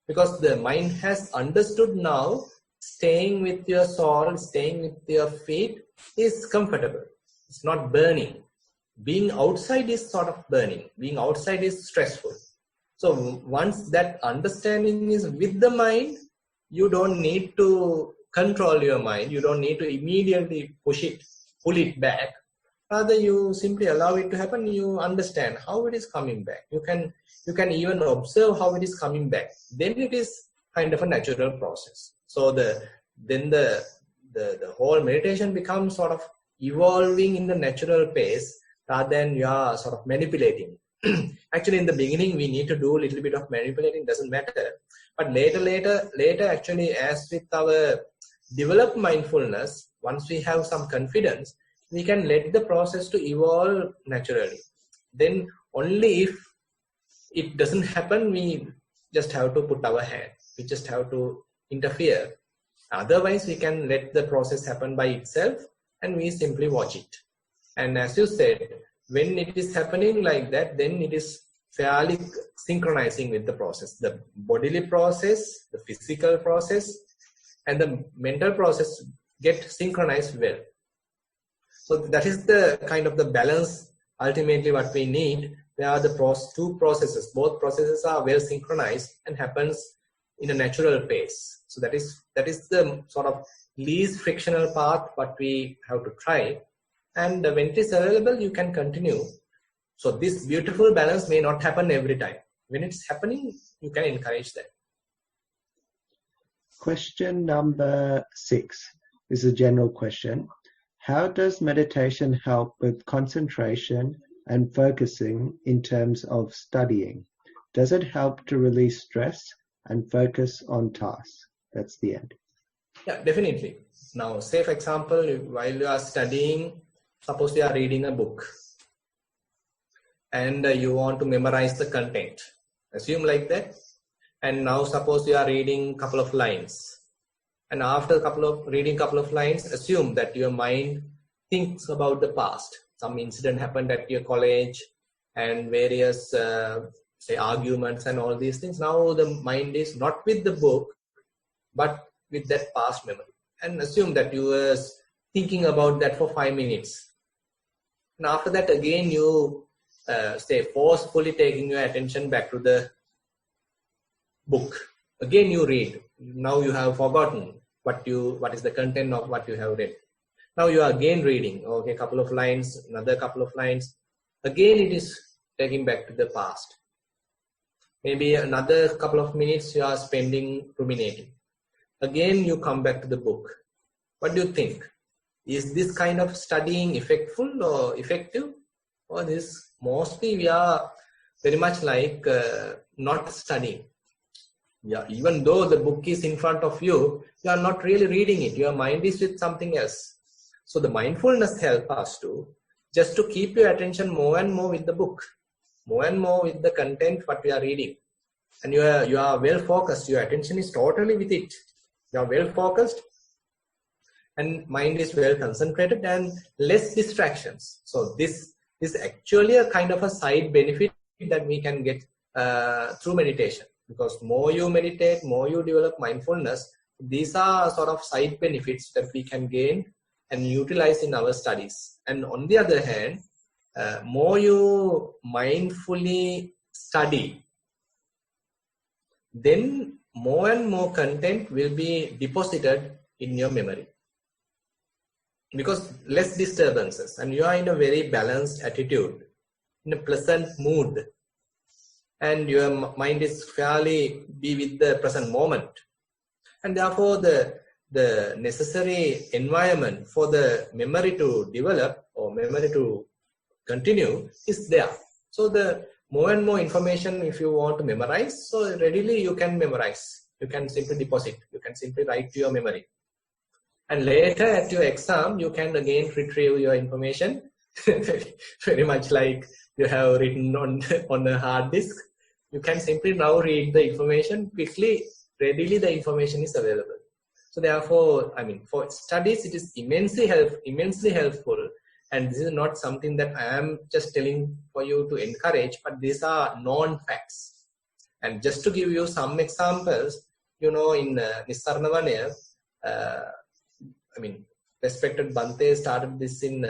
Because the mind has understood now, staying with your soul, staying with your feet is comfortable. It's not burning. Being outside is sort of burning. Being outside is stressful. So once that understanding is with the mind, you don't need to control your mind. You don't need to immediately pull it back. Rather, you simply allow it to happen. You understand how it is coming back. You can even observe how it is coming back. Then it is kind of a natural process. So then the whole meditation becomes sort of evolving in the natural pace rather than you are sort of manipulating. Actually, in the beginning, we need to do a little bit of manipulating. Doesn't matter. But later, actually, as with our developed mindfulness, once we have some confidence, we can let the process to evolve naturally. Then only if it doesn't happen, we just have to put our hand. We just have to interfere. Otherwise, we can let the process happen by itself and we simply watch it. And as you said, when it is happening like that, then it is fairly synchronizing with the process. The bodily process, the physical process, and the mental process get synchronized well. So that is the kind of the balance ultimately what we need. There are the two processes. Both processes are well synchronized and happens in a natural pace. So that is the sort of least frictional path what we have to try. And when it is available, you can continue. So this beautiful balance may not happen every time. When it's happening, you can encourage that. Question number 6 is a general question. How does meditation help with concentration and focusing in terms of studying? Does it help to release stress and focus on tasks? That's the end. Yeah, definitely. Now, say for example, while you are studying, suppose you are reading a book and you want to memorize the content. Assume like that. And now suppose you are reading a couple of lines. And after reading a couple of lines, assume that your mind thinks about the past. Some incident happened at your college and various, say, arguments and all these things. Now the mind is not with the book, but with that past memory. And assume that you were thinking about that for 5 minutes. And after that, again, you say forcefully taking your attention back to the book. Again, you read. Now you have forgotten what is the content of what you have read. Now you are again reading. Okay, couple of lines, another couple of lines. Again, it is taking back to the past. Maybe another couple of minutes you are spending ruminating. Again, you come back to the book. What do you think? Is this kind of studying effective or this mostly we are very much like not studying? Yeah, even though the book is in front of you, you are not really reading it. Your mind is with something else. So the mindfulness helps us to just to keep your attention more and more with the book, more and more with the content what we are reading. And you are well focused. Your attention is totally with it. You are well focused and mind is well concentrated and less distractions. So this is actually a kind of a side benefit that we can get through meditation. because more you meditate, more you develop mindfulness. These are sort of side benefits that we can gain and utilize in our studies. And on the other hand, more you mindfully study, then more and more content will be deposited in your memory, because less disturbances, and you are in a very balanced attitude, in a pleasant mood, and your mind is fairly be with the present moment, and therefore the necessary environment for the memory to develop or memory to continue is there. So the more and more information, if you want to memorize, so readily you can memorize. You can simply deposit. You can simply write to your memory. And later at your exam, you can again retrieve your information, very much like you have written on a hard disk. You can simply now read the information quickly, readily the information is available. So therefore, I mean, for studies, it is immensely helpful. And this is not something that I am just telling for you to encourage, but these are known facts. And just to give you some examples, in Nissarana Vanaya, I mean, respected Bante started this in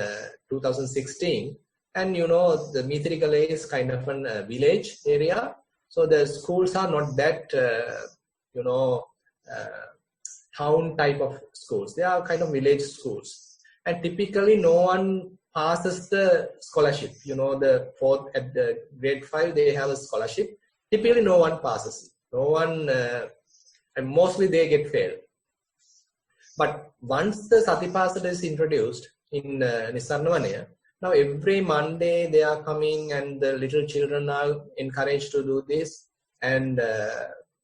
2016. And the Mithirikale is kind of a village area. So the schools are not that, town type of schools. They are kind of village schools. And typically no one passes the scholarship. The fourth at the grade 5, they have a scholarship. Typically no one passes it. No one, and mostly they get failed. But once the Satipasada is introduced in Nissarana Vanaya, now every Monday they are coming and the little children are encouraged to do this, and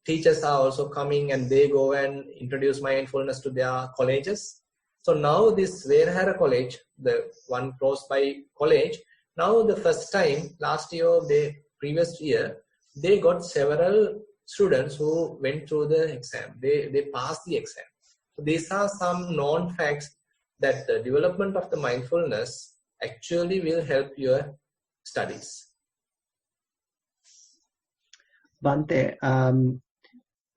teachers are also coming and they go and introduce mindfulness to their colleges. So now this Verhara college, the one close by college, now the first time, last year, previous year, they got several students who went through the exam. They passed the exam. So these are some known facts that the development of the mindfulness actually will help your studies. Bante, I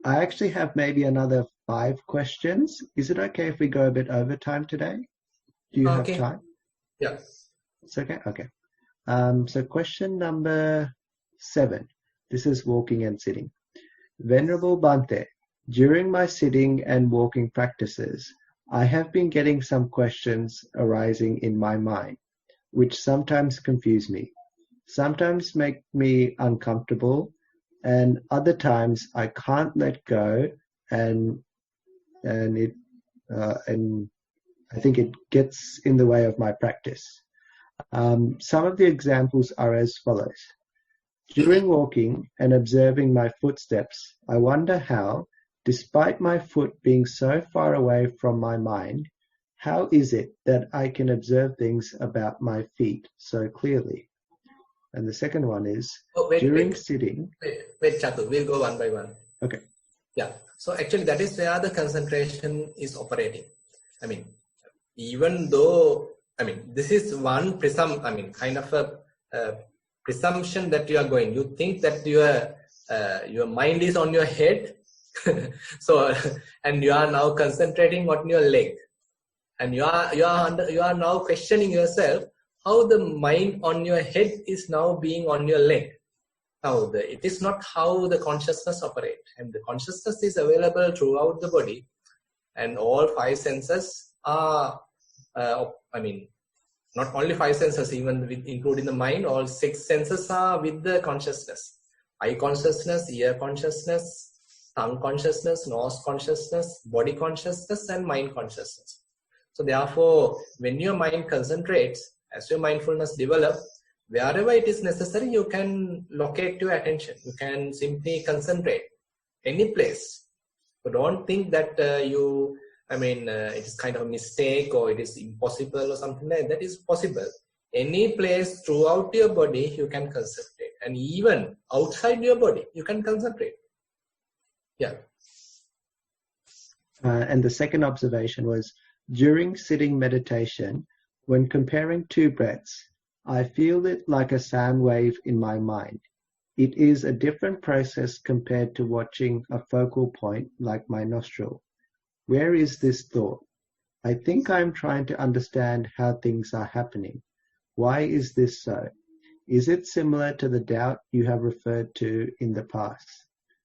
actually have maybe another 5 questions. Is it okay if we go a bit over time today? Do you have time? Yeah. It's okay? Okay. So question number 7. This is walking and sitting. Venerable Bante, during my sitting and walking practices, I have been getting some questions arising in my mind, which sometimes confuse me, sometimes make me uncomfortable, and other times I can't let go, and I think it gets in the way of my practice. Some of the examples are as follows. During walking and observing my footsteps, I wonder how, despite my foot being so far away from my mind, how is it that I can observe things about my feet so clearly? And the second one is, sitting... Wait, Chatu, we'll go one by one. Okay. Yeah. So actually that is where the concentration is operating. I mean, even though, this is one kind of a presumption that you are going. You think that your mind is on your head. So, and you are now concentrating on your leg. And you are now questioning yourself how the mind on your head is now being on your leg. Now, it is not how the consciousness operates, and the consciousness is available throughout the body, and all 5 senses are, not only 5 senses, even including the mind, all 6 senses are with the consciousness. Eye consciousness, ear consciousness, tongue consciousness, nose consciousness, body consciousness, and mind consciousness. So therefore, when your mind concentrates, as your mindfulness develops, wherever it is necessary, you can locate your attention. You can simply concentrate any place. So don't think that it is kind of a mistake or it is impossible or something like that. It is possible. Any place throughout your body, you can concentrate. And even outside your body, you can concentrate. Yeah. And the second observation was, during sitting meditation, when comparing 2 breaths, I feel it like a sound wave in my mind. It is a different process compared to watching a focal point like my nostril. Where is this thought? I think I am trying to understand how things are happening. Why is this so? Is it similar to the doubt you have referred to in the past?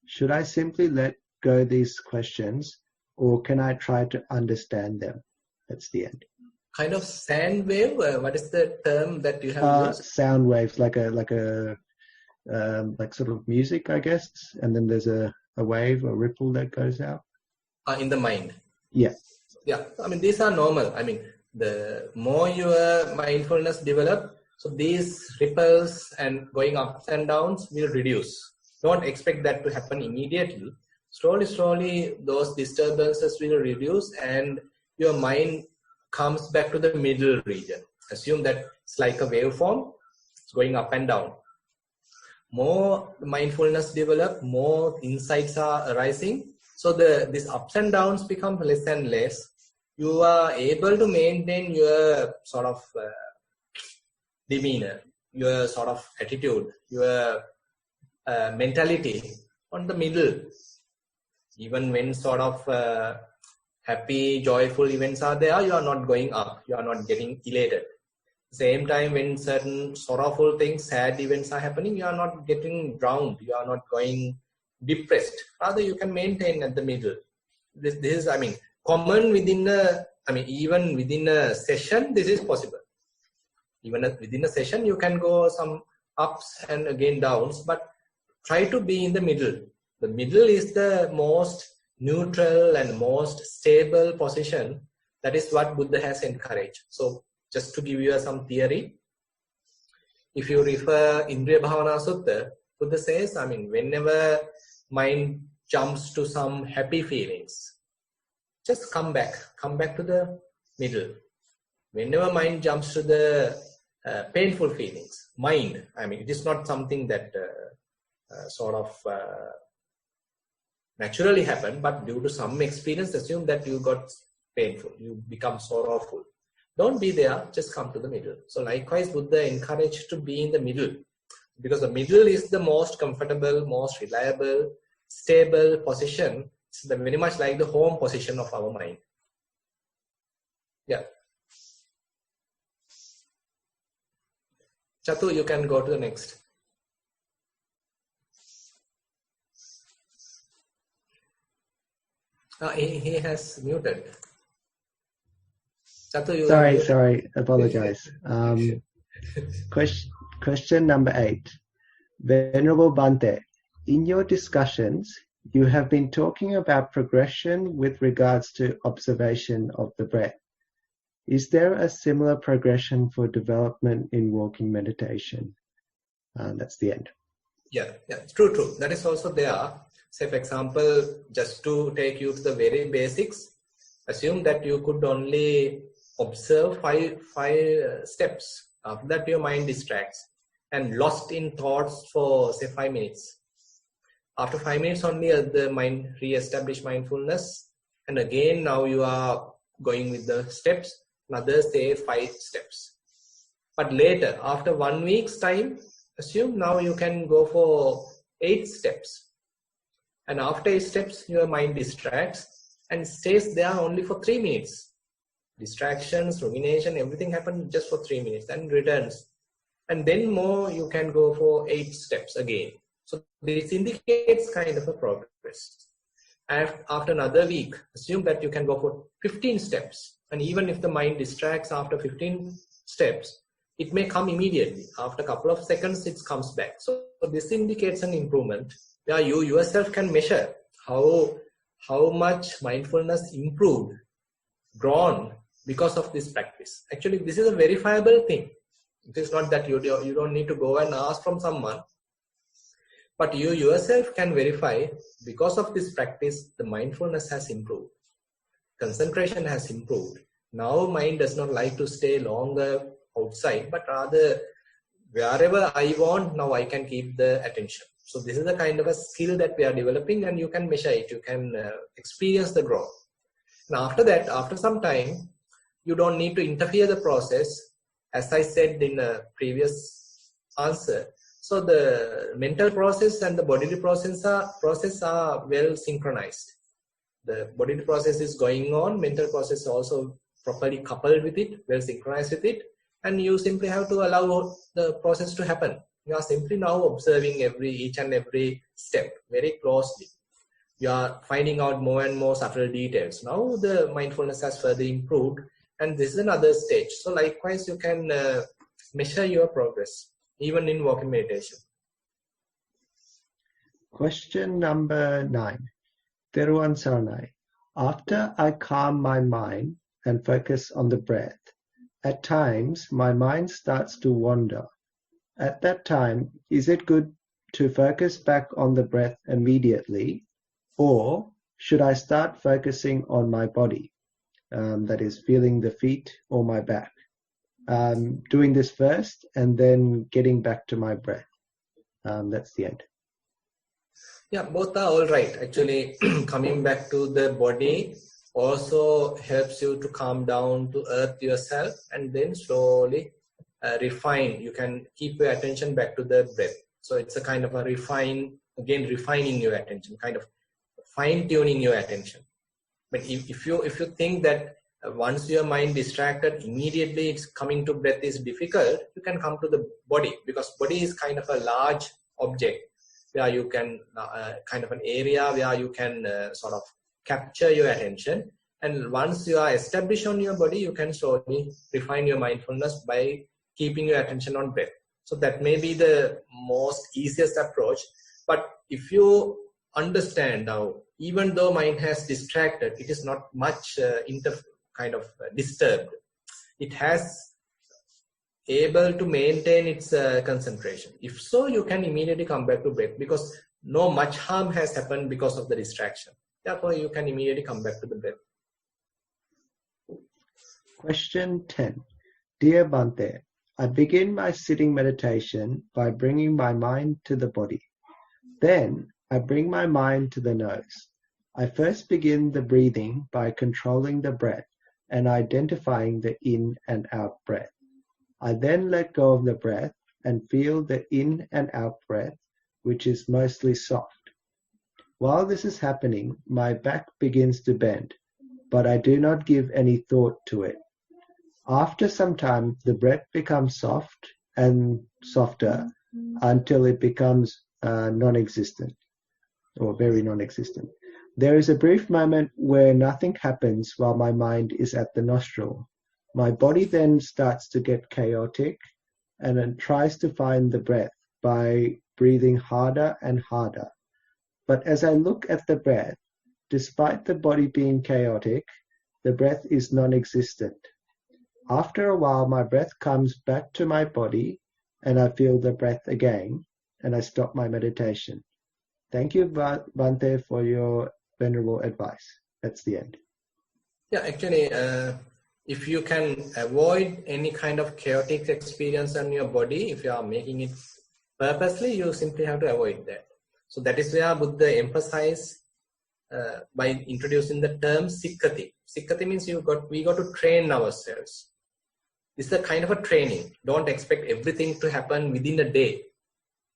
Should I simply let go these questions, or can I try to understand them? That's the end. Kind of sand wave. What is the term that you have used? Sound waves, like sort of music, I guess. And then there's a wave, a ripple that goes out. In the mind. Yeah. Yeah. I mean, these are normal. I mean, the more your mindfulness develop, so these ripples and going ups and downs will reduce. Don't expect that to happen immediately. Slowly, those disturbances will reduce and your mind comes back to the middle region. Assume that it's like a waveform. It's going up and down. More mindfulness develop, more insights are arising. So these ups and downs become less and less. You are able to maintain your sort of demeanor, your sort of attitude, your mentality on the middle. Even when sort of happy, joyful events are there, you are not going up, you are not getting elated. Same time, when certain sorrowful things, sad events are happening, you are not getting drowned, you are not going depressed. Rather, you can maintain at the middle. This is, I mean, common within even within a session, this is possible. Even within a session, you can go some ups and again downs, but try to be in the middle. The middle is the most neutral and most stable position. That is what Buddha has encouraged. So just to give you some theory, if you refer Indriya Bhavana Sutta, Buddha says, I mean, whenever mind jumps to some happy feelings, just come back to the middle. Whenever mind jumps to the painful feelings, mind, I mean, it is not something that naturally happen, but due to some experience, assume that you got painful, you become sorrowful. Don't be there, just come to the middle. So likewise, Buddha encouraged to be in the middle, because the middle is the most comfortable, most reliable, stable position. It's very much like the home position of our mind. Yeah. Chatu, you can go to the next. He has muted. Chatu, Sorry, apologize. Question number 8. Venerable Bhante, in your discussions, you have been talking about progression with regards to observation of the breath. Is there a similar progression for development in walking meditation? That's the end. Yeah, true. That is also there. Say, for example, just to take you to the very basics, assume that you could only observe five steps. After that, your mind distracts and lost in thoughts for, say, 5 minutes. After 5 minutes only, the mind re-establish mindfulness. And again, now you are going with the steps, another, say, 5 steps. But later, after 1 week's time, assume now you can go for 8 steps. And after 8 steps, your mind distracts and stays there only for 3 minutes. Distractions, rumination, everything happens just for 3 minutes and returns. And then more, you can go for 8 steps again. So this indicates kind of a progress. And after another week, assume that you can go for 15 steps. And even if the mind distracts after 15 steps, it may come immediately. After a couple of seconds, it comes back. So this indicates an improvement. Yeah, you yourself can measure how much mindfulness improved, grown because of this practice. Actually, this is a verifiable thing. It is not that you don't need to go and ask from someone, but you yourself can verify because of this practice, the mindfulness has improved. Concentration has improved. Now mind does not like to stay longer outside, but rather wherever I want, now I can keep the attention. So this is the kind of a skill that we are developing, and you can measure it. You can experience the growth. Now after that, after some time, you don't need to interfere the process. As I said in a previous answer, So the mental process and the bodily process are well synchronized. The bodily process is going on, mental process also properly coupled with it, well synchronized with it, and you simply have to allow the process to happen. You are simply now observing each and every step very closely. You are finding out more and more subtle details. Now the mindfulness has further improved, and this is another stage. So likewise, you can measure your progress, even in walking meditation. Question number 9. Teruan Saranai. After I calm my mind and focus on the breath, at times my mind starts to wander. At that time, is it good to focus back on the breath immediately, or should I start focusing on my body, that is feeling the feet or my back, doing this first and then getting back to my breath? That's the end. Yeah, both are all right. Actually, coming back to the body also helps you to calm down to earth yourself, and then slowly refine. You can keep your attention back to the breath. So it's a kind of a refining your attention, kind of fine-tuning your attention. But if you think that once your mind distracted, immediately it's coming to breath is difficult, you can come to the body, because body is kind of a large object where you can kind of an area where you can sort of capture your attention. And once you are established on your body, you can slowly refine your mindfulness by keeping your attention on breath. So that may be the most easiest approach. But if you understand now, even though mind has distracted, it is not much disturbed. It has able to maintain its concentration. If so, you can immediately come back to breath, because no much harm has happened because of the distraction. Therefore, you can immediately come back to the breath. Question 10. Dear Bhante, I begin my sitting meditation by bringing my mind to the body. Then I bring my mind to the nose. I first begin the breathing by controlling the breath and identifying the in and out breath. I then let go of the breath and feel the in and out breath, which is mostly soft. While this is happening, my back begins to bend, but I do not give any thought to it. After some time, the breath becomes soft and softer until it becomes non-existent, or very non-existent. There is a brief moment where nothing happens while my mind is at the nostril. My body then starts to get chaotic and then tries to find the breath by breathing harder and harder. But as I look at the breath, despite the body being chaotic, the breath is non-existent. After a while, my breath comes back to my body and I feel the breath again, and I stop my meditation. Thank you, Bhante, for your venerable advice. That's the end. Yeah, actually, if you can avoid any kind of chaotic experience on your body, if you are making it purposely, you simply have to avoid that. So that is where Buddha emphasized by introducing the term sikkati. Sikkati means we got to train ourselves. It's a kind of a training. Don't expect everything to happen within a day.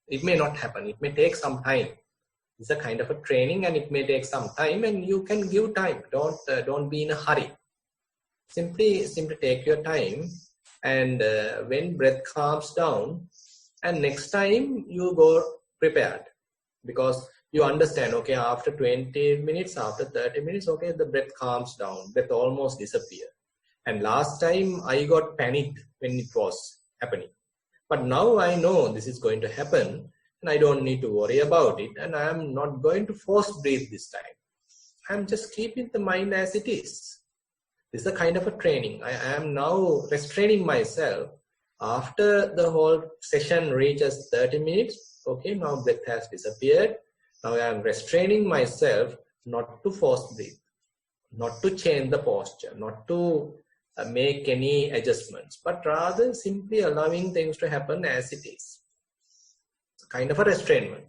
It may not happen. It may take some time. It's a kind of a training, and it may take some time, and you can give time. Don't be in a hurry. Simply take your time, and when breath calms down, and next time you go prepared, because you understand, okay, after 20 minutes, after 30 minutes, okay, the breath calms down, breath almost disappears. And last time I got panicked when it was happening. But now I know this is going to happen, and I don't need to worry about it, and I am not going to force breathe this time. I'm just keeping the mind as it is. This is a kind of a training. I am now restraining myself. After the whole session reaches 30 minutes, okay, now breath has disappeared. Now I am restraining myself not to force breathe, not to change the posture, not to make any adjustments, but rather simply allowing things to happen as it is. It's a kind of a restrainment.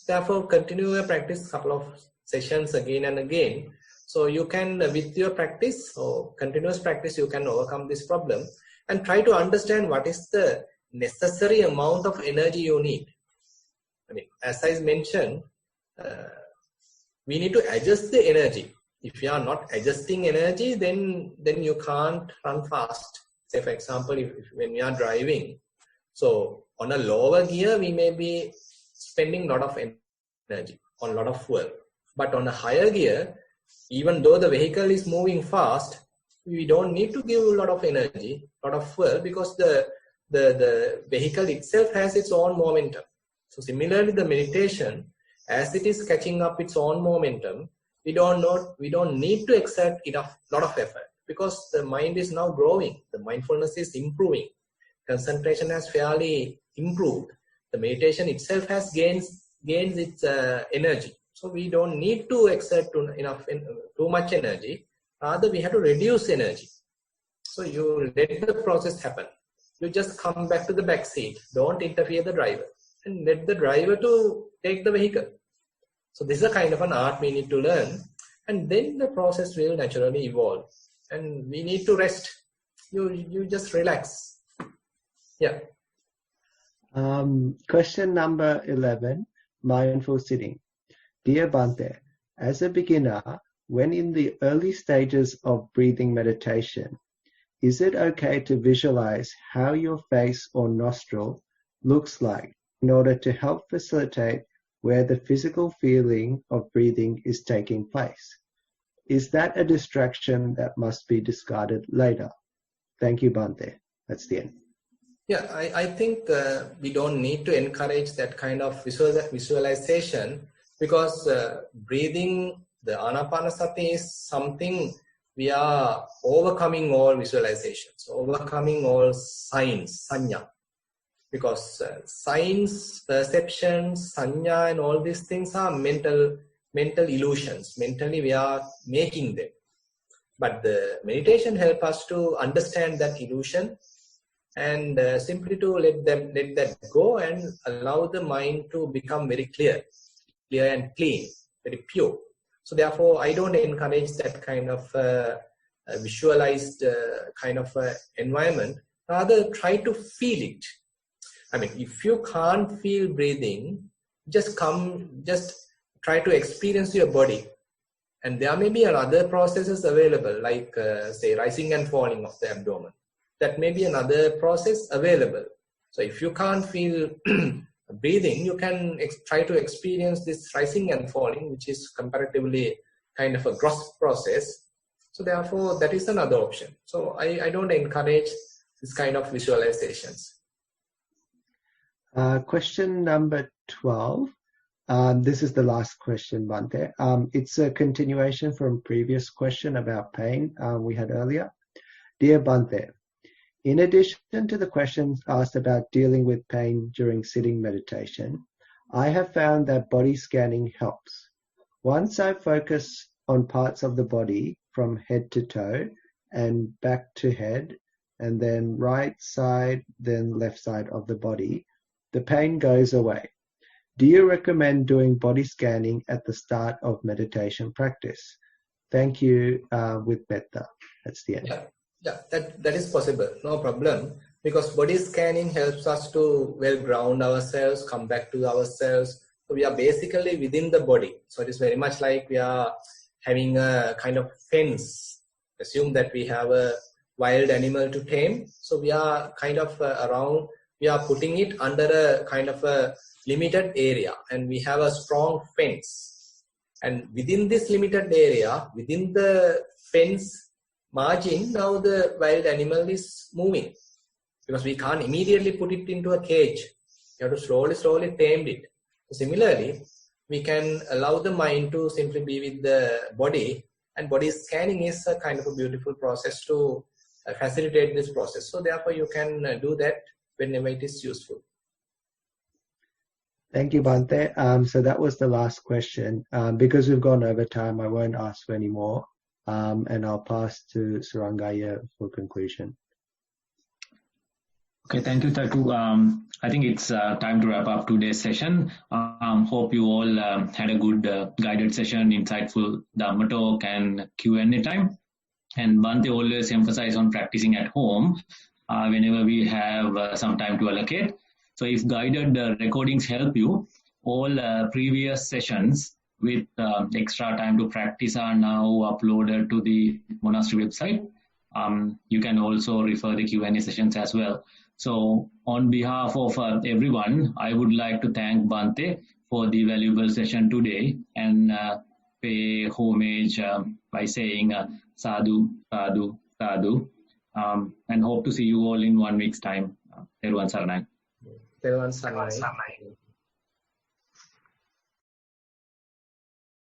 Therefore, continue your practice couple of sessions again and again. So you can, with your practice or continuous practice, you can overcome this problem and try to understand what is the necessary amount of energy you need. I mean, as I mentioned, we need to adjust the energy. If you are not adjusting energy, then you can't run fast. Say, for example, when we are driving, so on a lower gear, we may be spending a lot of energy on a lot of fuel. But on a higher gear, even though the vehicle is moving fast, we don't need to give a lot of energy, a lot of fuel, because the vehicle itself has its own momentum. So similarly, the meditation, as it is catching up its own momentum, we don't need to exert lot of effort, because the mind is now growing. The mindfulness is improving. Concentration has fairly improved. The meditation itself has gains its energy. So we don't need to exert too much energy. Rather, we have to reduce energy. So you let the process happen. You just come back to the back seat. Don't interfere the driver, and let the driver to take the vehicle. So this is a kind of an art we need to learn, and then the process will naturally evolve. And we need to rest. You just relax. Yeah. Question number 11, mindful sitting. Dear Bhante, as a beginner, when in the early stages of breathing meditation, is it okay to visualize how your face or nostril looks like in order to help facilitate where the physical feeling of breathing is taking place? Is that a distraction that must be discarded later? Thank you, Bhante. That's the end. Yeah, I think we don't need to encourage that kind of visualization, because breathing, the Anapanasati, is something we are overcoming all visualizations, overcoming all signs, sanya. Because signs, perceptions, sanya, and all these things are mental illusions. Mentally, we are making them. But the meditation helps us to understand that illusion, and simply to let that go and allow the mind to become very clear and clean, very pure. So therefore, I don't encourage that kind of visualized kind of environment. Rather, try to feel it. I mean, if you can't feel breathing, just try to experience your body. And there may be other processes available, like say rising and falling of the abdomen. That may be another process available. So if you can't feel breathing, you can try to experience this rising and falling, which is comparatively kind of a gross process. So therefore, that is another option. So I don't encourage this kind of visualizations. Question number 12. This is the last question, Bhante. It's a continuation from previous question about pain we had earlier. Dear Bhante, in addition to the questions asked about dealing with pain during sitting meditation, I have found that body scanning helps. Once I focus on parts of the body from head to toe and back to head, and then right side, then left side of the body, the pain goes away. Do you recommend doing body scanning at the start of meditation practice? Thank you, with metta. That's the end. Yeah, that is possible, no problem, because body scanning helps us to ground ourselves, come back to ourselves. So we are basically within the body. So it is very much like we are having a kind of fence. Assume that we have a wild animal to tame. So we are kind of around, we are putting it under a kind of a limited area, and we have a strong fence. And within this limited area, within the fence margin, now the wild animal is moving, because we can't immediately put it into a cage. You have to slowly tame it. So similarly, we can allow the mind to simply be with the body, and body scanning is a kind of a beautiful process to facilitate this process. So therefore, you can do that whenever it is useful. Thank you, Bhante. So that was the last question. Because we've gone over time, I won't ask for any more. And I'll pass to Surangaya for conclusion. Okay, thank you, Tatu. I think it's time to wrap up today's session. Hope you all had a good guided session, insightful Dhamma talk and Q&A time. And Bhante always emphasize on practicing at home whenever we have some time to allocate. So if guided recordings help you, all previous sessions with extra time to practice are now uploaded to the monastery website. You can also refer the Q&A sessions as well. So on behalf of everyone, I would like to thank Bhante for the valuable session today and pay homage by saying sadhu, sadhu, sadhu, and hope to see you all in 1 week's time. Teruvan Saranai. Teruvan Saranai.